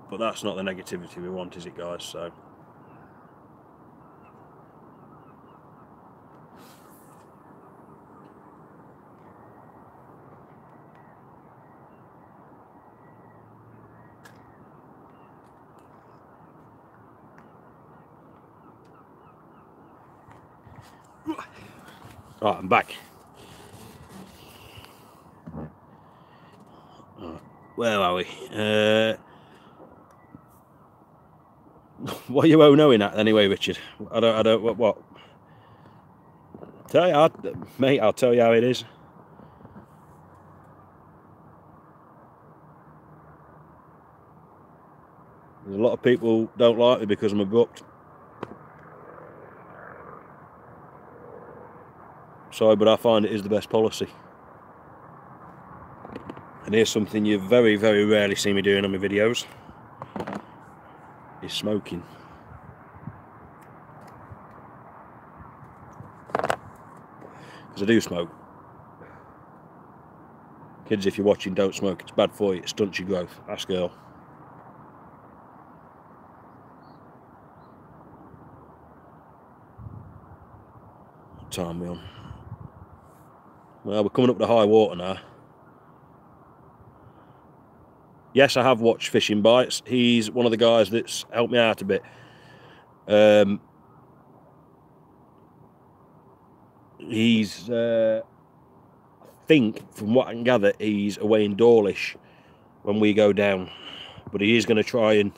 But that's not the negativity we want, is it, guys? So right, I'm back. Right, where are we? What are you oh-knowing at anyway, Richard? I don't, what? Tell you, mate, I'll tell you how it is. There's a lot of people who don't like me because I'm abrupt. Sorry, but I find it is the best policy. And here's something you very, very rarely see me doing on my videos. Is smoking. Because I do smoke. Kids, if you're watching, don't smoke. It's bad for you. It stunts your growth. Ask Earl. What time are we on? Well, we're coming up to high water now. Yes, I have watched Fishing Bites. He's one of the guys that's helped me out a bit. He's, I think, from what I can gather, he's away in Dawlish when we go down. But he is going to try and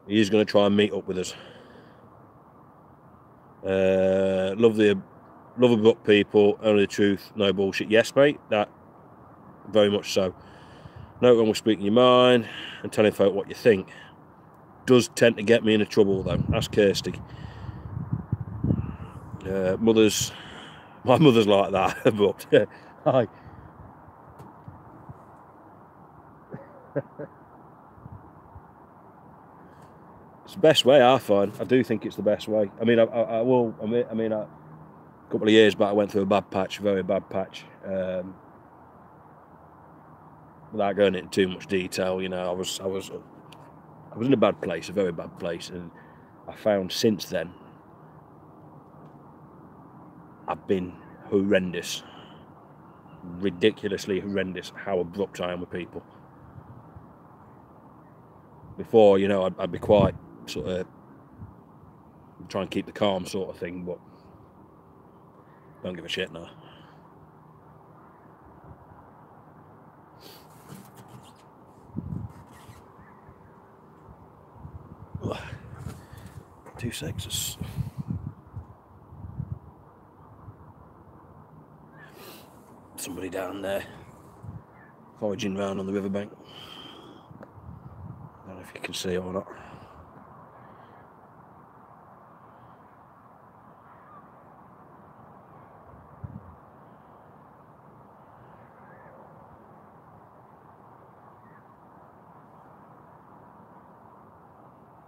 meet up with us. Love abrupt people, only the truth, no bullshit. Yes, mate, that very much so. Note when we're speaking your mind and telling folk what you think. Does tend to get me into trouble though. Ask Kirsty. My mother's like that, abrupt. Hi. It's the best way, I find. I do think it's the best way. I mean, I will. I mean, a couple of years back, I went through a bad patch, very bad patch. Without going into too much detail, you know, I was in a bad place, a very bad place, and I found since then I've been horrendous, ridiculously horrendous. How abrupt I am with people. Before, you know, I'd be quite sort of try and keep the calm sort of thing, but don't give a shit now. Ugh. 2 seconds. Somebody down there foraging around on the riverbank. I don't know if you can see it or not.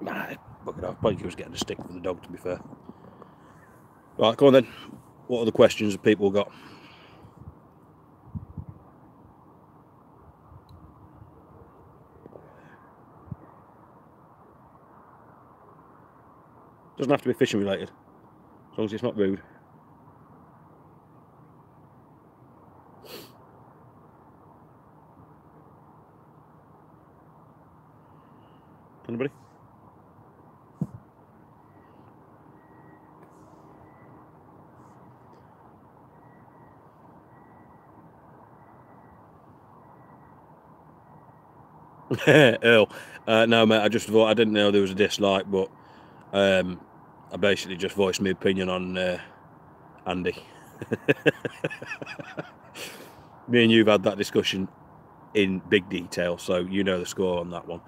Nah, look it off. I think he was getting a stick for the dog, to be fair. Right, go on then. What other questions have people got? Doesn't have to be fishing related, as long as it's not rude. Anybody? Earl, no mate, I just thought, I didn't know there was a dislike, but I basically just voiced my opinion on Andy. Me and you've had that discussion in big detail, so you know the score on that one.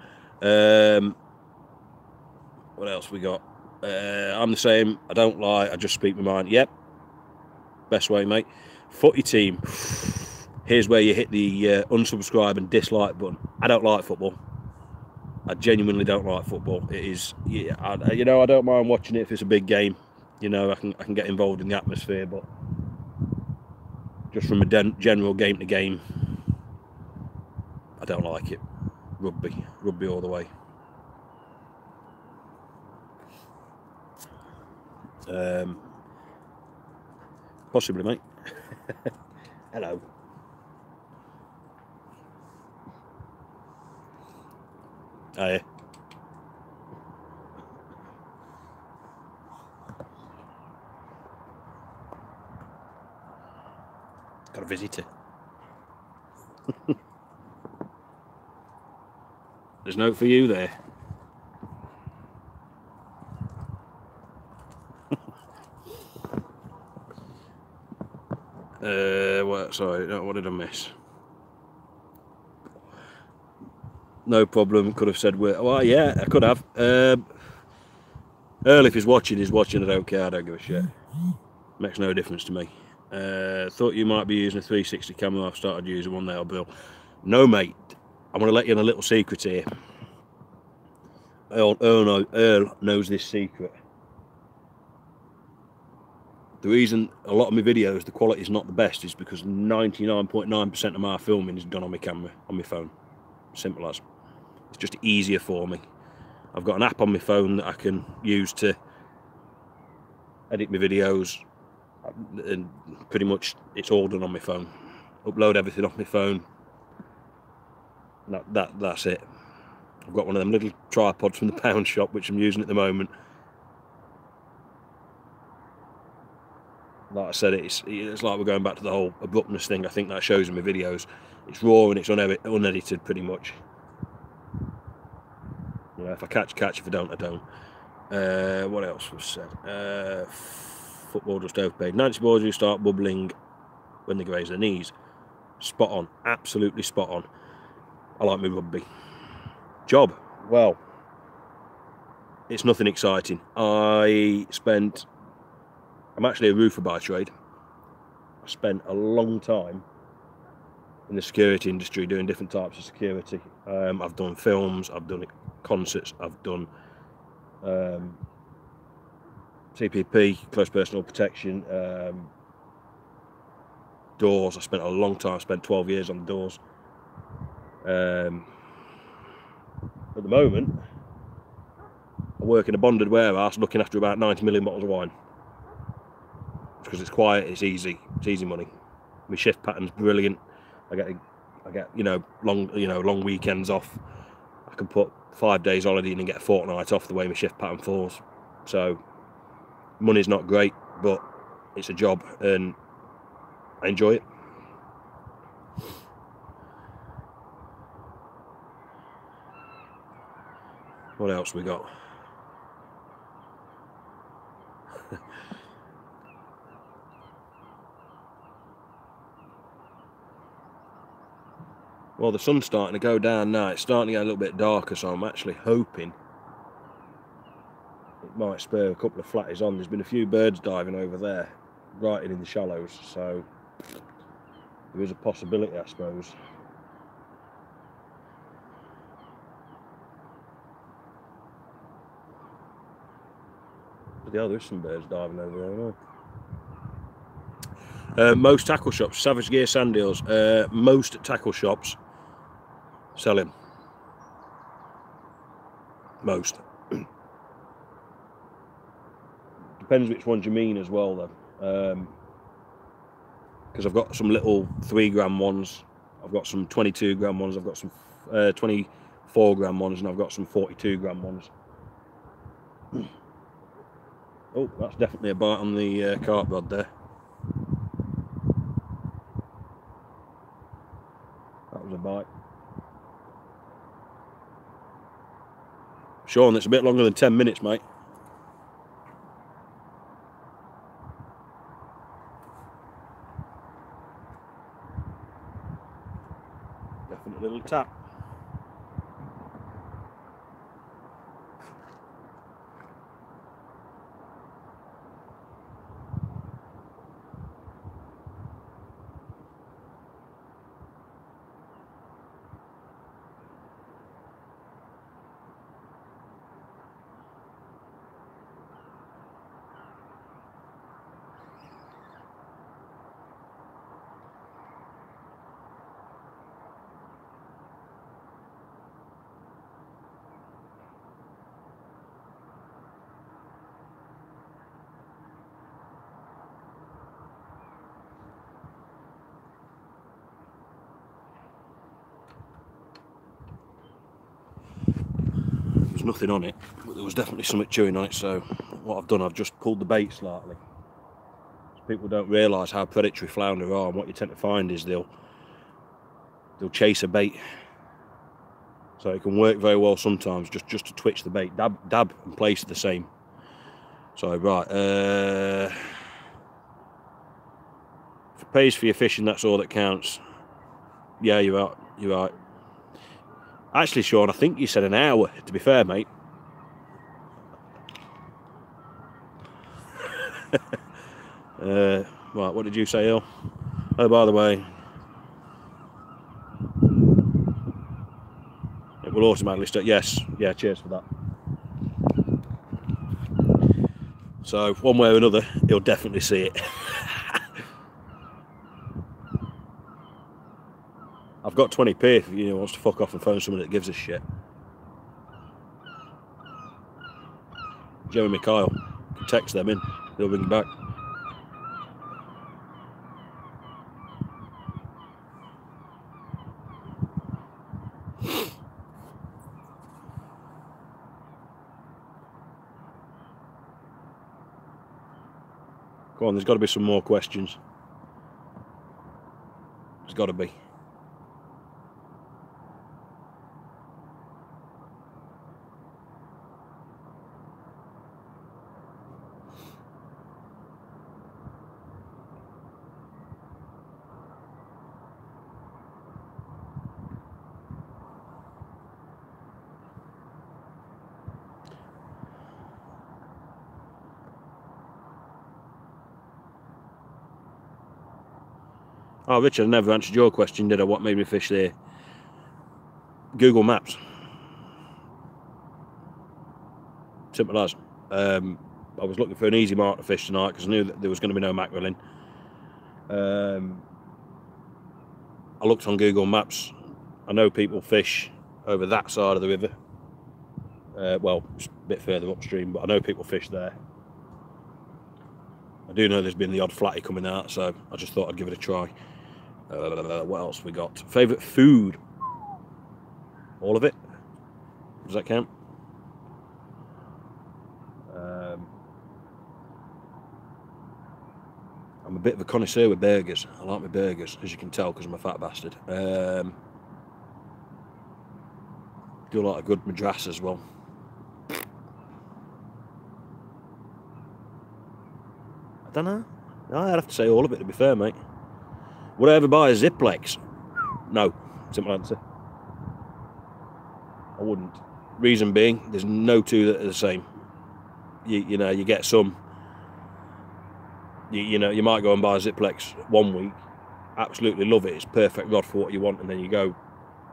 What else we got? I'm the same. I don't lie, I just speak my mind. Yep, best way, mate. Footy team. Here's where you hit the unsubscribe and dislike button. I don't like football. I genuinely don't like football. It is, yeah, you know, I don't mind watching it if it's a big game. You know, I can get involved in the atmosphere, but just from a general game to game, I don't like it. Rugby all the way. Possibly, mate. Hello. Oh, yeah. Got a visitor. There's a note for you there. What? Sorry, what did I miss? No problem. Could have said, well, yeah, I could have. Earl, if he's watching, I don't care. I don't give a shit. Makes no difference to me. Thought you might be using a 360 camera. I've started using one now, Bill. No, mate. I'm going to let you in a little secret here. Earl knows this secret. The reason a lot of my videos, the quality is not the best, is because 99.9% of my filming is done on my camera, on my phone. Simple as. It's just easier for me. I've got an app on my phone that I can use to edit my videos, and pretty much it's all done on my phone. Upload everything off my phone. That's it. I've got one of them little tripods from the pound shop, which I'm using at the moment. Like I said, it's like we're going back to the whole abruptness thing. I think that shows in my videos. It's raw and it's unedited pretty much. You know, if I catch, if I don't, I don't. What else was said? Football just overpaid. 90 balls you start bubbling when they graze their knees. Spot on, absolutely spot on. I like my rugby. Job, well, it's nothing exciting. I'm actually a roofer by trade. I spent a long time in the security industry doing different types of security. I've done films, I've done concerts, I've done CPP, close personal protection, doors. I spent a long time, I spent 12 years on the doors. At the moment, I work in a bonded warehouse looking after about 90 million bottles of wine. Because it's quiet, it's easy money. My shift pattern's brilliant. I get long weekends off. I can put 5 days holiday in and get a fortnight off the way my shift pattern falls. So money's not great, but it's a job and I enjoy it. What else we got? Well, the sun's starting to go down now. It's starting to get a little bit darker, so I'm actually hoping it might spur a couple of flatties on. There's been a few birds diving over there, right in the shallows, so there is a possibility, I suppose. But yeah, there's some birds diving over there, aren't there? Most tackle shops, Savage Gear Sand Deals, most tackle shops sell him. Most. Depends which ones you mean as well though. Because I've got some little 3 gram ones, I've got some 22 gram ones, I've got some 24 gram ones, and I've got some 42 gram ones. Oh, that's definitely a bite on the carp rod there. That was a bite. Sean, it's a bit longer than 10 minutes, mate. Definitely a little tap. There's nothing on it, but there was definitely something chewing on it, so what I've done, I've just pulled the bait slightly. So people don't realise how predatory flounder are, and what you tend to find is they'll chase a bait. So it can work very well sometimes, just to twitch the bait. Dab and place are the same. So right, if it pays for your fishing, that's all that counts. Yeah, you're right, you're right. Actually, Sean, I think you said an hour, to be fair, mate. Right, what did you say, Earl? Oh, by the way, it will automatically start. Yes, yeah, cheers for that. So, one way or another, he'll definitely see it. I've got 20p if wants to fuck off and phone someone that gives a shit. Jeremy Kyle, text them in, they'll ring you back. Go on, there's got to be some more questions. There's got to be. Oh, Richard, I never answered your question, did I? What made me fish there? Google Maps. Simple as. I was looking for an easy mark to fish tonight because I knew that there was going to be no mackerel in. I looked on Google Maps. I know people fish over that side of the river. Well, it's a bit further upstream, but I know people fish there. I do know there's been the odd flatty coming out, so I just thought I'd give it a try. What else we got? Favourite food? All of it? Does that count? I'm a bit of a connoisseur with burgers. I like my burgers, as you can tell, because I'm a fat bastard. Do like a good madras as well. I don't know. I'd have to say all of it, to be fair, mate. Would I ever buy a Ziplex? No. Simple answer. I wouldn't. Reason being, there's no two that are the same. You know, you get some. You know, you might go and buy a Ziplex one week, absolutely love it, it's perfect rod for what you want, and then you go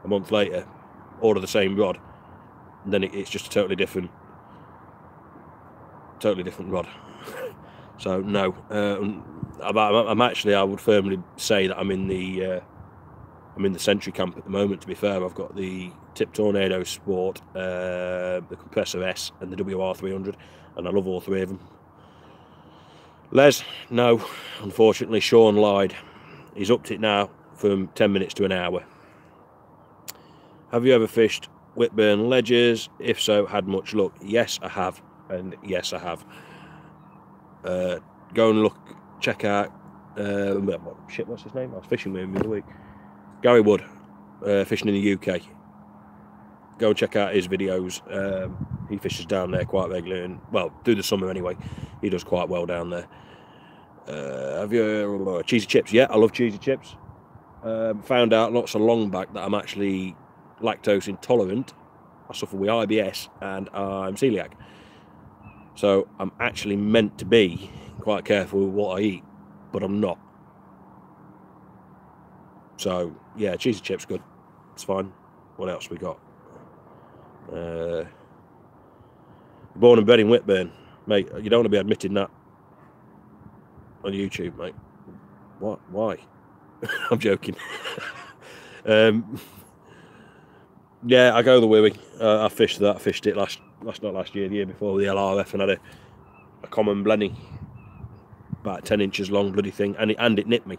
a month later, order the same rod, and then it's just a totally different rod. So no. I'm actually, I would firmly say that I'm in the Century camp at the moment. To be fair, I've got the Tip Tornado Sport, the Compressor S, and the WR300, and I love all three of them. Les, no, unfortunately, Sean lied. He's upped it now from 10 minutes to an hour. Have you ever fished Whitburn ledges? If so, had much luck? Yes, I have, and yes, I have. Go and check out. What's his name? I was fishing with him the other week. Gary Wood, fishing in the UK. Go and check out his videos. He fishes down there quite regularly, and well, through the summer anyway. He does quite well down there. Have you cheesy chips? Yeah, I love cheesy chips. Found out not so long back that I'm actually lactose intolerant. I suffer with IBS and I'm celiac. So I'm actually meant to be quite careful with what I eat, but I'm not. So yeah, cheesy chips good. It's fine. What else we got? Born and bred in Whitburn, mate. You don't want to be admitting that on YouTube, mate. What? Why? I'm joking. Yeah, I go the Wiwi. I fished that. I fished it not last year, the year before with the LRF, and had a common blenny, about 10 inches long, bloody thing, and it nipped me.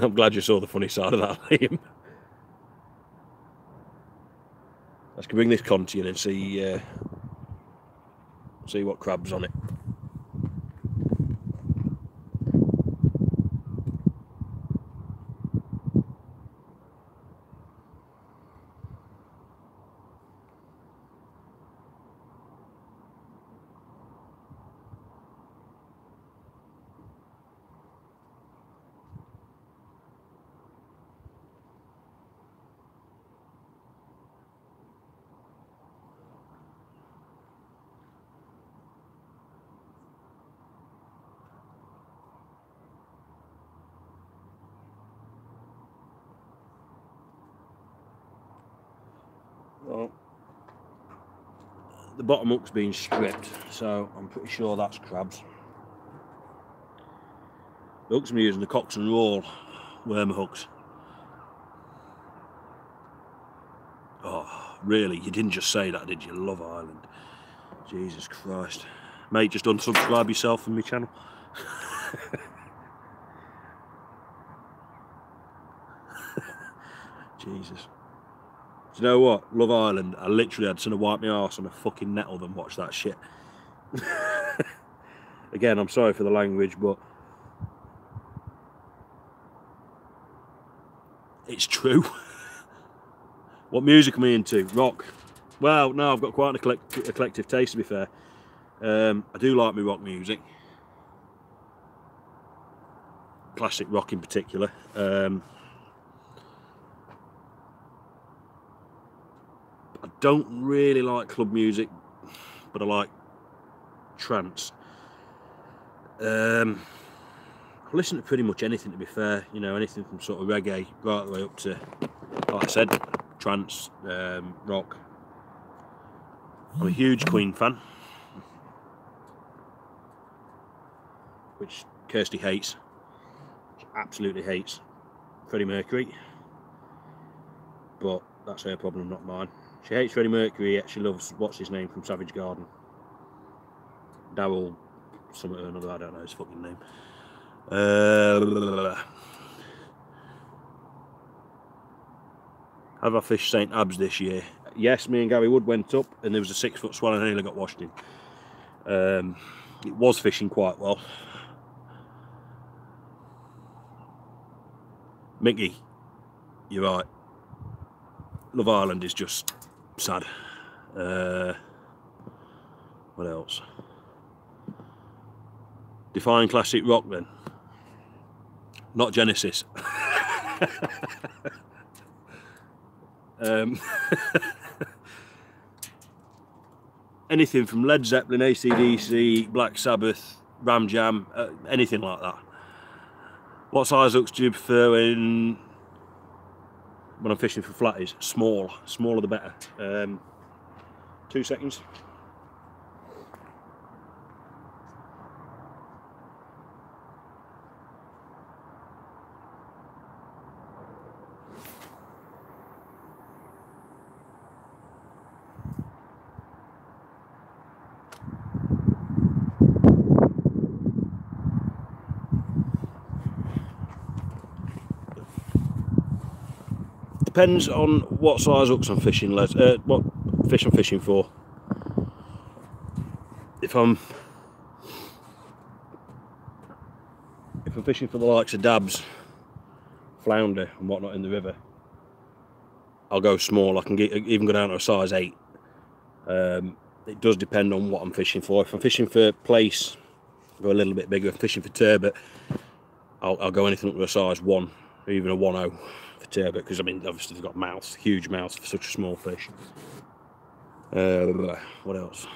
I'm glad you saw the funny side of that, Liam. Let's bring this conti in and see what crab's on it. Well, the bottom hook's been stripped, so I'm pretty sure that's crabs. The hooks I'm using, the Cox and Roll worm hooks. Oh, really? You didn't just say that, did you? Love Island. Jesus Christ. Mate, just unsubscribe yourself from my channel. Jesus. Do you know what? Love Island. I literally had to wipe my arse on a fucking nettle than watch that shit. Again, I'm sorry for the language, but it's true. What music am I into? Rock. Well, no, I've got quite an eclectic taste, to be fair. I do like my rock music. Classic rock in particular. I don't really like club music, but I like trance. I listen to pretty much anything, to be fair. You know, anything from sort of reggae right the way up to, like I said, trance, rock. I'm a huge Queen fan, which Kirsty hates. She absolutely hates Freddie Mercury, but that's her problem, not mine. She hates Freddie Mercury, yet she loves, what's his name from Savage Garden? Daryl something or another, I don't know his fucking name. Have I fished St Abbs this year? Yes, me and Gary Wood went up, and there was a 6-foot swell and I nearly got washed in. It was fishing quite well. Mickey, you're right. Love Island is just sad. What else? Define classic rock then. Not Genesis. Anything from Led Zeppelin, AC/DC, Black Sabbath, Ram Jam, anything like that. What size hooks do you prefer when I'm fishing for flatties? Small, smaller the better. 2 seconds. Depends on what size hooks I'm fishing, Les. What fish I'm fishing for. If I'm fishing for the likes of dabs, flounder and whatnot in the river, I'll go small. I can even go down to a size 8. It does depend on what I'm fishing for. If I'm fishing for place, I'll go a little bit bigger. If I'm fishing for turbot, I'll go anything up to a size 1, or even a 1.0 for turbot, because I mean obviously they've got mouths, huge mouths for such a small fish. What else?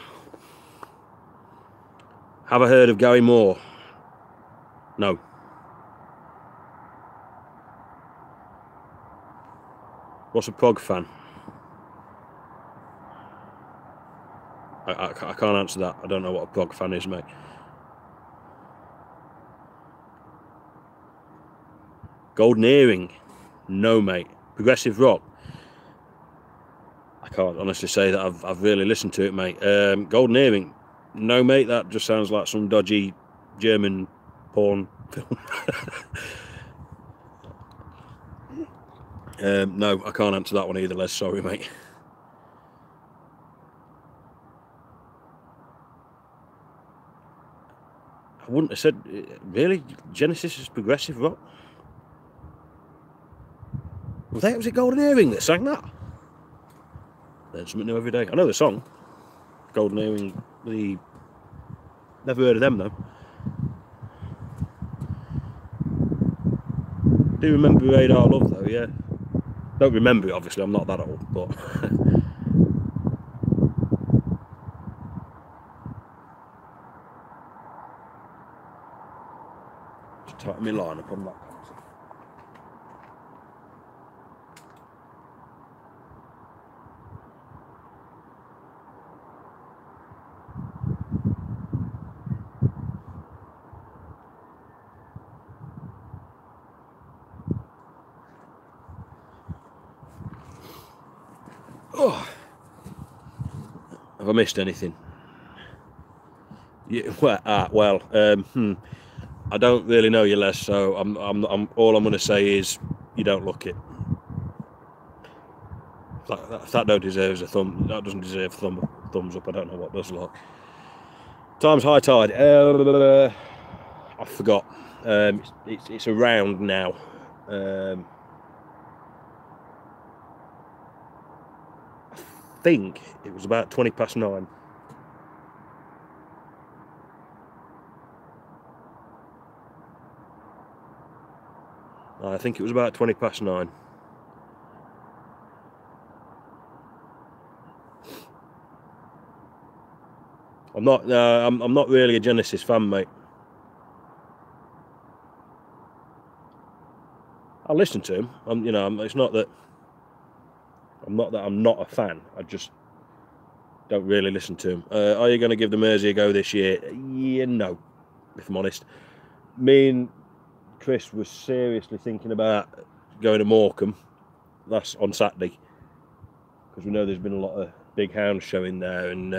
Have I heard of Gary Moore? No. What's a prog fan? I can't answer that. I don't know what a prog fan is, mate. Golden Earring? No, mate. Progressive rock? I can't honestly say that I've really listened to it, mate. Golden Earring? No, mate. That just sounds like some dodgy German porn film. No, I can't answer that one either, Les. Sorry, mate. I wouldn't have said, really? Genesis is progressive rock? Was it Golden Earring that sang that? Learn something new every day. I know the song. Golden Earring, never heard of them though. Do remember Radar Love though, yeah. Don't remember it, obviously, I'm not that old, but... Just tighten my line up on that. Oh, have I missed anything? Yeah, well, I don't really know you, Les. So I'm all I'm going to say is you don't look it. If that don't deserve a thumb, that doesn't deserve a thumbs up. I don't know what does. Look. Time's high tide. I forgot. It's around now. I think it was about 9:20. I think it was about 9:20. I'm not really a Genesis fan, mate. I listen to him. It's not that I'm not a fan. I just don't really listen to him. Are you going to give the Mersey a go this year? Yeah, no. If I'm honest, me and Chris was seriously thinking about going to Morecambe. That's on Saturday, because we know there's been a lot of big hounds showing there, and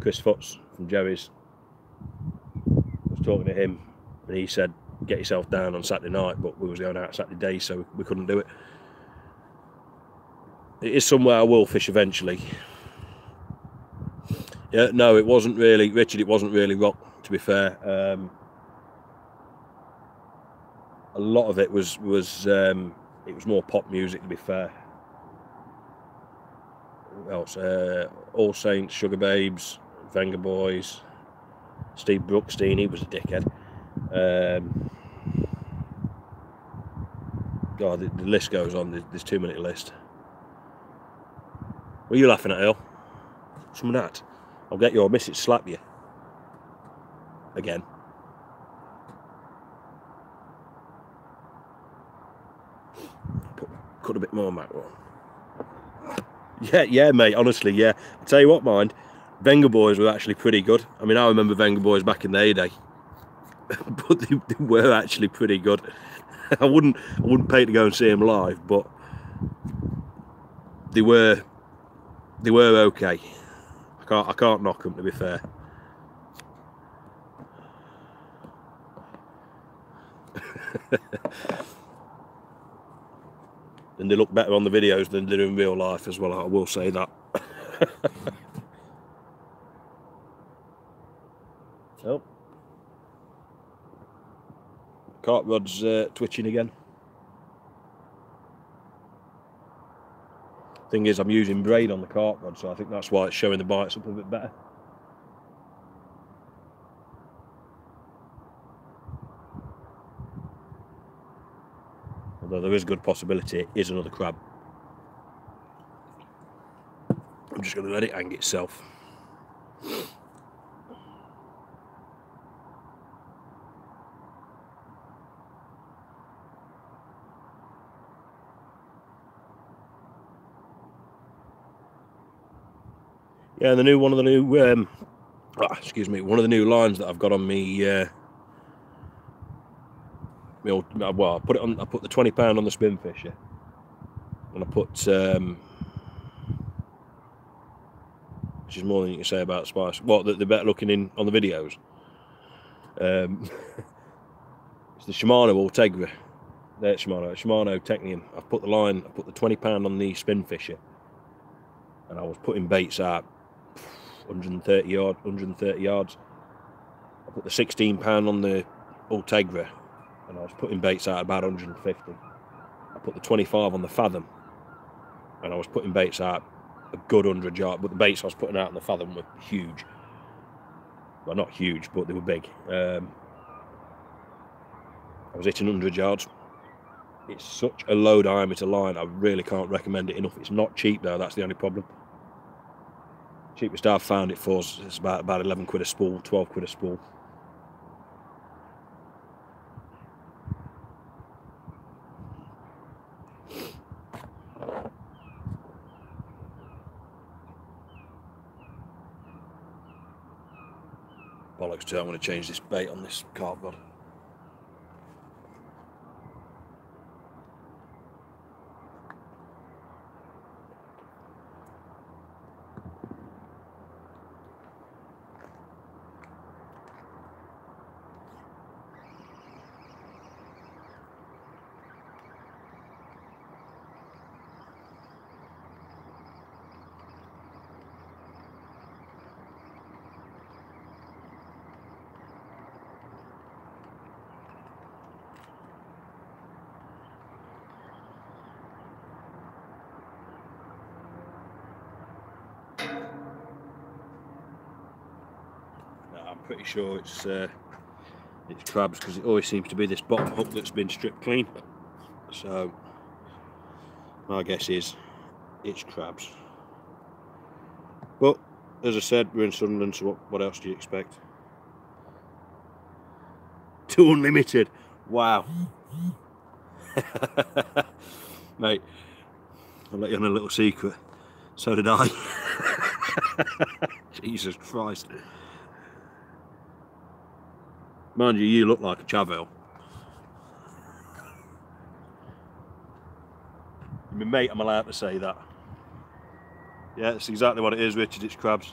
Chris Futz from Jerry's, was talking to him, and he said get yourself down on Saturday night, but we was going out Saturday day, so we couldn't do it. It is somewhere I will fish eventually. Yeah, no, it wasn't really, Richard, it wasn't really rock, to be fair. A lot of it was more pop music, to be fair. What else? All Saints, Sugar Babes, Venga Boys, Steve Brookstein, he was a dickhead. God, the list goes on. There's 2-minute list. What are you laughing at, Earl? Some of that. I'll get your missus slap you. Again. Cut a bit more mackerel. Yeah, mate, honestly, yeah. I'll tell you what, mind, Venga boys were actually pretty good. I mean, I remember Venga boys back in the heyday, but they were actually pretty good. I wouldn't pay to go and see them live, but they were okay. I can't knock them, to be fair. And they look better on the videos than they do in real life as well, I will say that. Oh. Cart rod's twitching again. Thing is, I'm using braid on the cart rod, so I think that's why it's showing the bites up a bit better. Although there is a good possibility it is another crab. I'm just going to let it hang itself. Yeah, one of the new one of the new lines that I've got on me. Well, I put the £20 on the spin fisher, and I put which is more than you can say about Spice. What, that they're better looking in on the videos. It's the Shimano Ultegra. There's Shimano Technium. I put the £20 on the spin fisher, and I was putting baits out 130 yards. I put the £16 on the Ultegra, and I was putting baits out about 150. I put the 25 on the Fathom, and I was putting baits out a good 100 yards. But the baits I was putting out on the Fathom were huge. Well, not huge, but they were big. I was hitting 100 yards. It's such a low diameter line, I really can't recommend it enough. It's not cheap though, that's the only problem. Cheapest I've found it for is about 11 quid a spool, 12 quid a spool. Bollocks too, I'm going to change this bait on this carp rod. I'm pretty sure it's crabs, because it always seems to be this bottom hook that's been stripped clean. So my guess is it's crabs. But as I said, we're in Sunderland, so what else do you expect? 2 unlimited. Wow. Mate, I'll let you on a little secret. So did I. Jesus Christ. Mind you, you look like a Chavel. I mean, mate, I'm allowed to say that. Yeah, that's exactly what it is, Richard. It's crabs.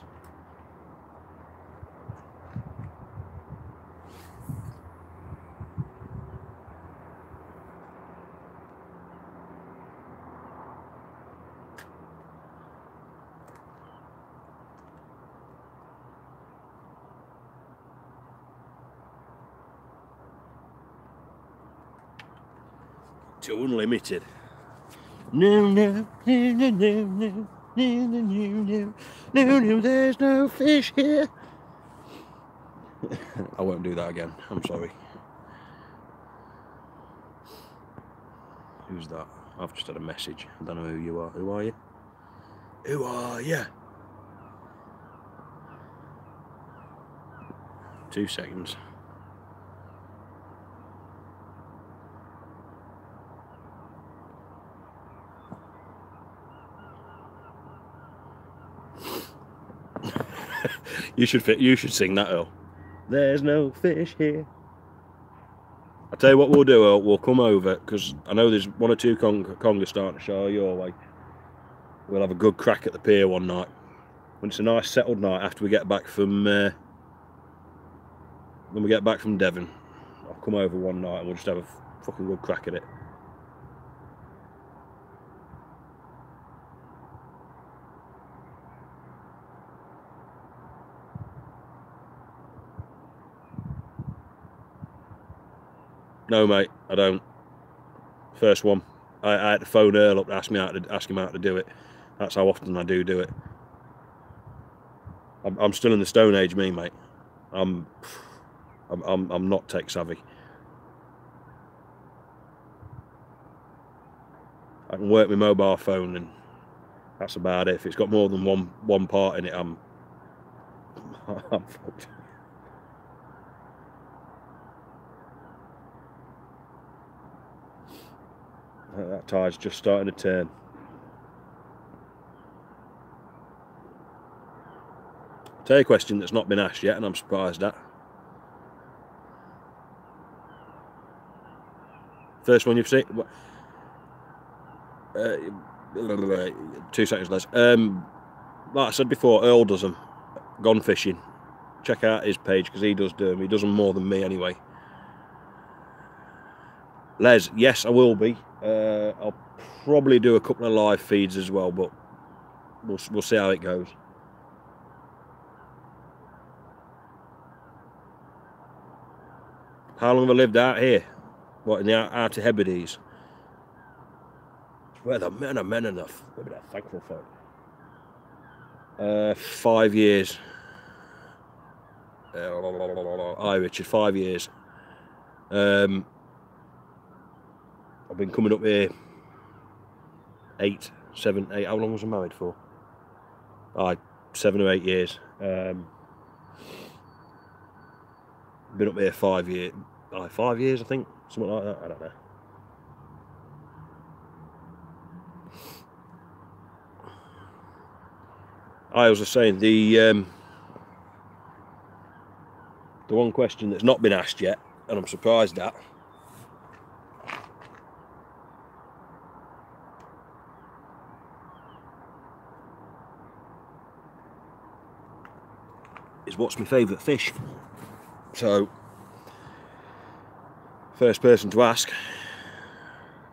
To unlimited. No, there's no fish here. I won't do that again. I'm sorry. Who's that? I've just had a message. I don't know who you are. Who are you? Who are you? 2 seconds. You should sing that, Earl. There's no fish here. I'll tell you what we'll do, Earl. We'll come over, because I know there's 1 or 2 congers starting to show your way. We'll have a good crack at the pier one night. When it's a nice settled night after we get back from Devon. I'll come over one night and we'll just have a fucking good crack at it. No, mate, I don't. First one. I had to phone Earl up to ask him how to do it. That's how often I do it. I'm still in the Stone Age, me, mate. I'm not tech savvy. I can work my mobile phone, and that's about it. If it's got more than one part in it, I'm fucked. That tide's just starting to turn. Tell you a question that's not been asked yet, and I'm surprised at. First one you've seen. 2 seconds less. Like I said before, Earl does them. Gone fishing. Check out his page, because he does do them. He does them more than me anyway. Les, yes, I will be. I'll probably do a couple of live feeds as well, but we'll see how it goes. How long have I lived out here? What, in the Outer Hebrides? It's where the men are men enough. Maybe they're thankful for it. 5 years. Hi, Richard, 5 years. I've been coming up here 8, 7, 8. How long was I married for? 7 or 8 years. Been up here 5 years. 5 years, I think, something like that. I don't know. I was saying the one question that's not been asked yet, and I'm surprised at. Is what's my favourite fish? So, first person to ask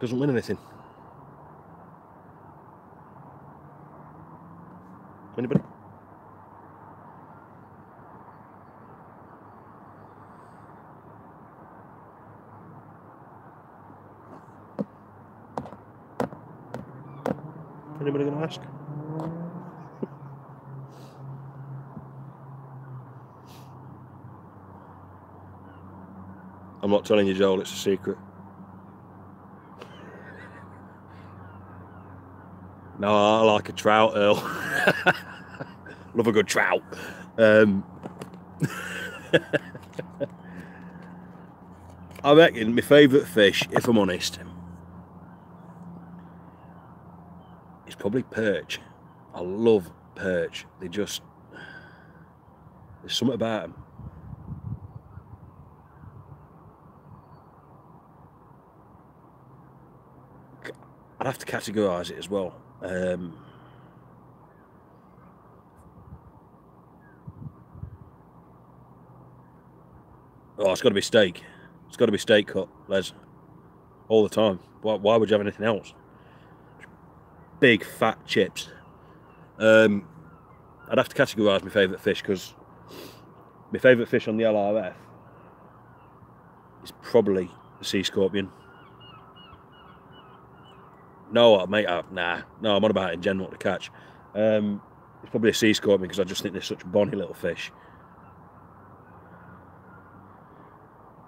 doesn't win anything. Anybody? Anybody going to ask? I'm not telling you, Joel, it's a secret. No, I like a trout, Earl. Love a good trout. I reckon my favourite fish, if I'm honest, is probably perch. I love perch. There's something about them. I'd have to categorise it as well. Oh, it's got to be steak. It's got to be steak cut, Les. All the time. Why would you have anything else? Big fat chips. I'd have to categorise my favourite fish, because my favourite fish on the LRF is probably the sea scorpion. No, mate, nah. No, I'm on about it in general to catch. It's probably a sea scorpion, because I just think they're such bonny little fish.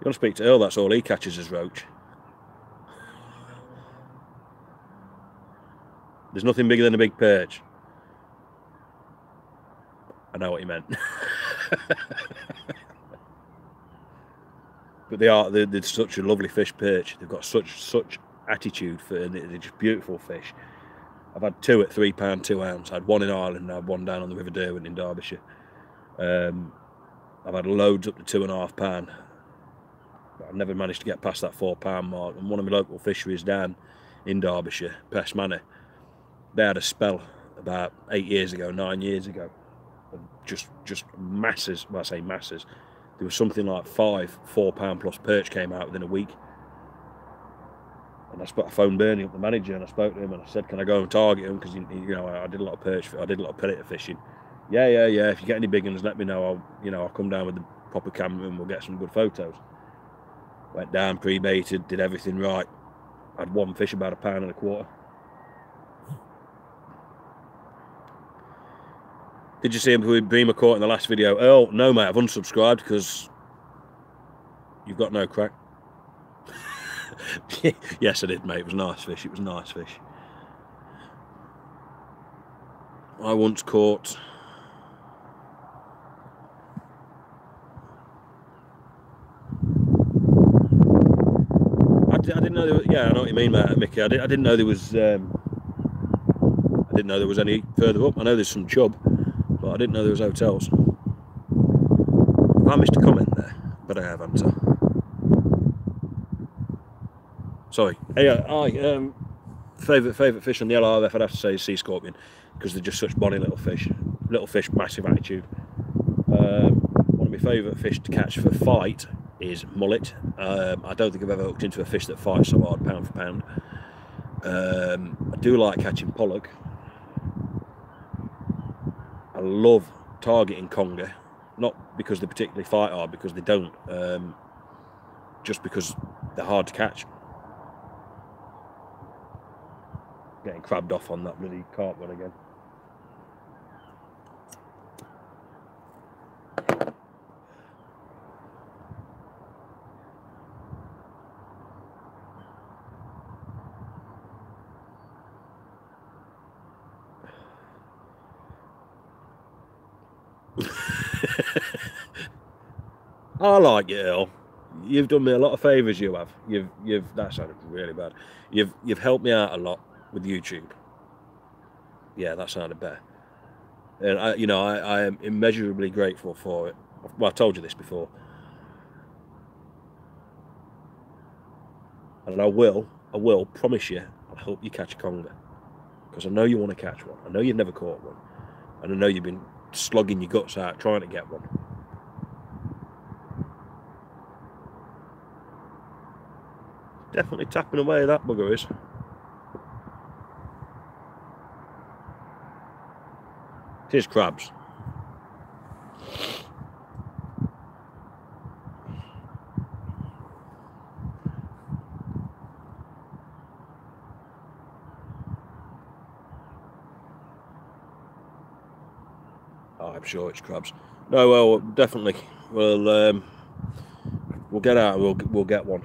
You want to speak to Earl, that's all he catches is roach. There's nothing bigger than a big perch. I know what you meant. But they're such a lovely fish, perch. They've got such attitude for it, and they're just beautiful fish. I've had 2 at £3 2 ounce. I had one in Ireland and I had one down on the River Derwent in Derbyshire. I've had loads up to £2.5, but I've never managed to get past that £4 mark. And one of my local fisheries down in Derbyshire, Pest Manor, they had a spell about 8 years ago, 9 years ago, just masses. Well, I say masses. There was something like 5 £4 plus perch came out within a week. And I phoned Bernie up, the manager, and I spoke to him, and I said, "Can I go and target him? Because you know, I did a lot of perch, I did a lot of predator fishing." Yeah. If you get any big ones, let me know. I'll come down with the proper camera and we'll get some good photos. Went down, pre-baited, did everything right. Had one fish about £1.25. Did you see him with Beamer caught in the last video? Oh no, mate, I've unsubscribed because you've got no crack. Yes, I did, mate. It was a nice fish. It was a nice fish. I once caught I didn't know there was, yeah, I know what you mean, mate, Mickey. I didn't know there was I didn't know there was any further up. I know there's some chub, but I didn't know there was hotels. Have I missed a comment there? But I have, haven't I? Sorry. Hey, favourite fish on the LRF, I'd have to say is sea scorpion, because they're just such bonny little fish. Little fish, massive attitude. One of my favourite fish to catch for fight is mullet. I don't think I've ever hooked into a fish that fights so hard, pound for pound. I do like catching pollock. I love targeting conger, not because they particularly fight hard, because they don't, just because they're hard to catch. Getting crabbed off on that bloody carp one again. I like you, Earl. You've done me a lot of favours. You have. That sounded really bad. You've helped me out a lot with YouTube. Yeah, that sounded better. And I am immeasurably grateful for it. Well, I've told you this before. And I will promise you, I'll help you catch a conger. Because I know you want to catch one. I know you've never caught one. And I know you've been slogging your guts out trying to get one. Definitely tapping away, that bugger is. It is crabs. Oh, I'm sure it's crabs. No, well, definitely. We'll get out. We'll get one.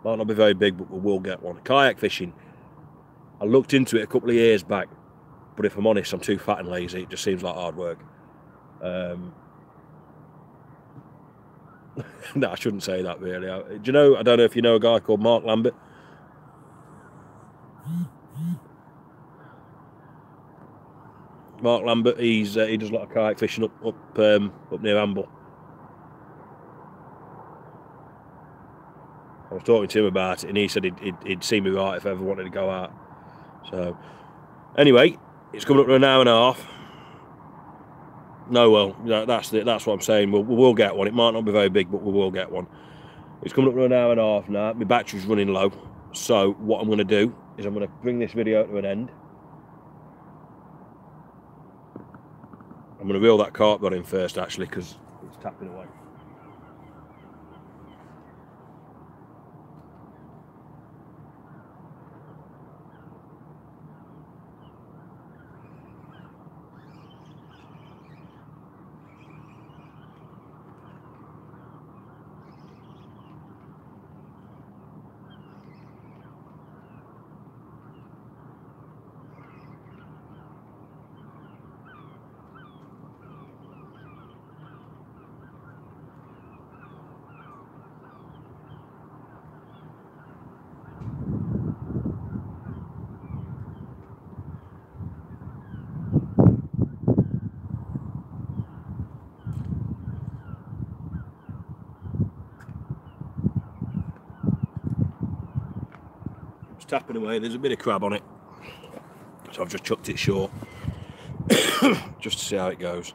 Might not be very big, but we will get one. Kayak fishing. I looked into it a couple of years back, but if I'm honest, I'm too fat and lazy. It just seems like hard work. No, I shouldn't say that really. Do you know? I don't know if you know a guy called Mark Lambert. Mark Lambert. He does a lot of kayak fishing up near Amble. I was talking to him about it, and he said he'd see me right if I ever wanted to go out. So, anyway, it's coming up to an hour and a half. No, well, that's what I'm saying. We'll get one. It might not be very big, but we will get one. It's coming up to an hour and a half now. My battery's running low. So what I'm going to do is I'm going to bring this video to an end. I'm going to reel that carp rod in first, actually, because it's tapping away. tapping away. There's a bit of crab on it, so I've just chucked it short just to see how it goes.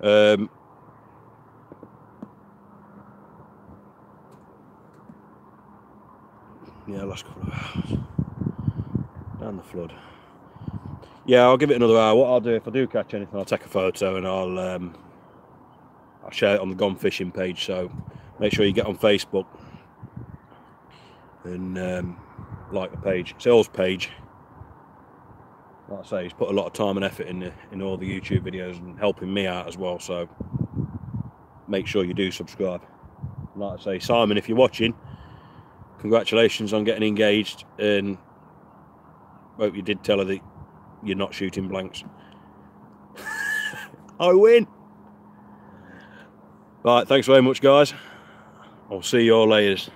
Yeah, last couple of hours down the flood. Yeah, I'll give it another hour. What I'll do, if I do catch anything, I'll take a photo and I'll share it on the Gone Fishing page. So make sure you get on Facebook and like the page. It's Earl's page. Like I say, he's put a lot of time and effort in all the YouTube videos and helping me out as well. So make sure you do subscribe. Like I say, Simon, if you're watching, congratulations on getting engaged, and hope you did tell her that you're not shooting blanks. I win. Right, thanks very much, guys. I'll see you all later.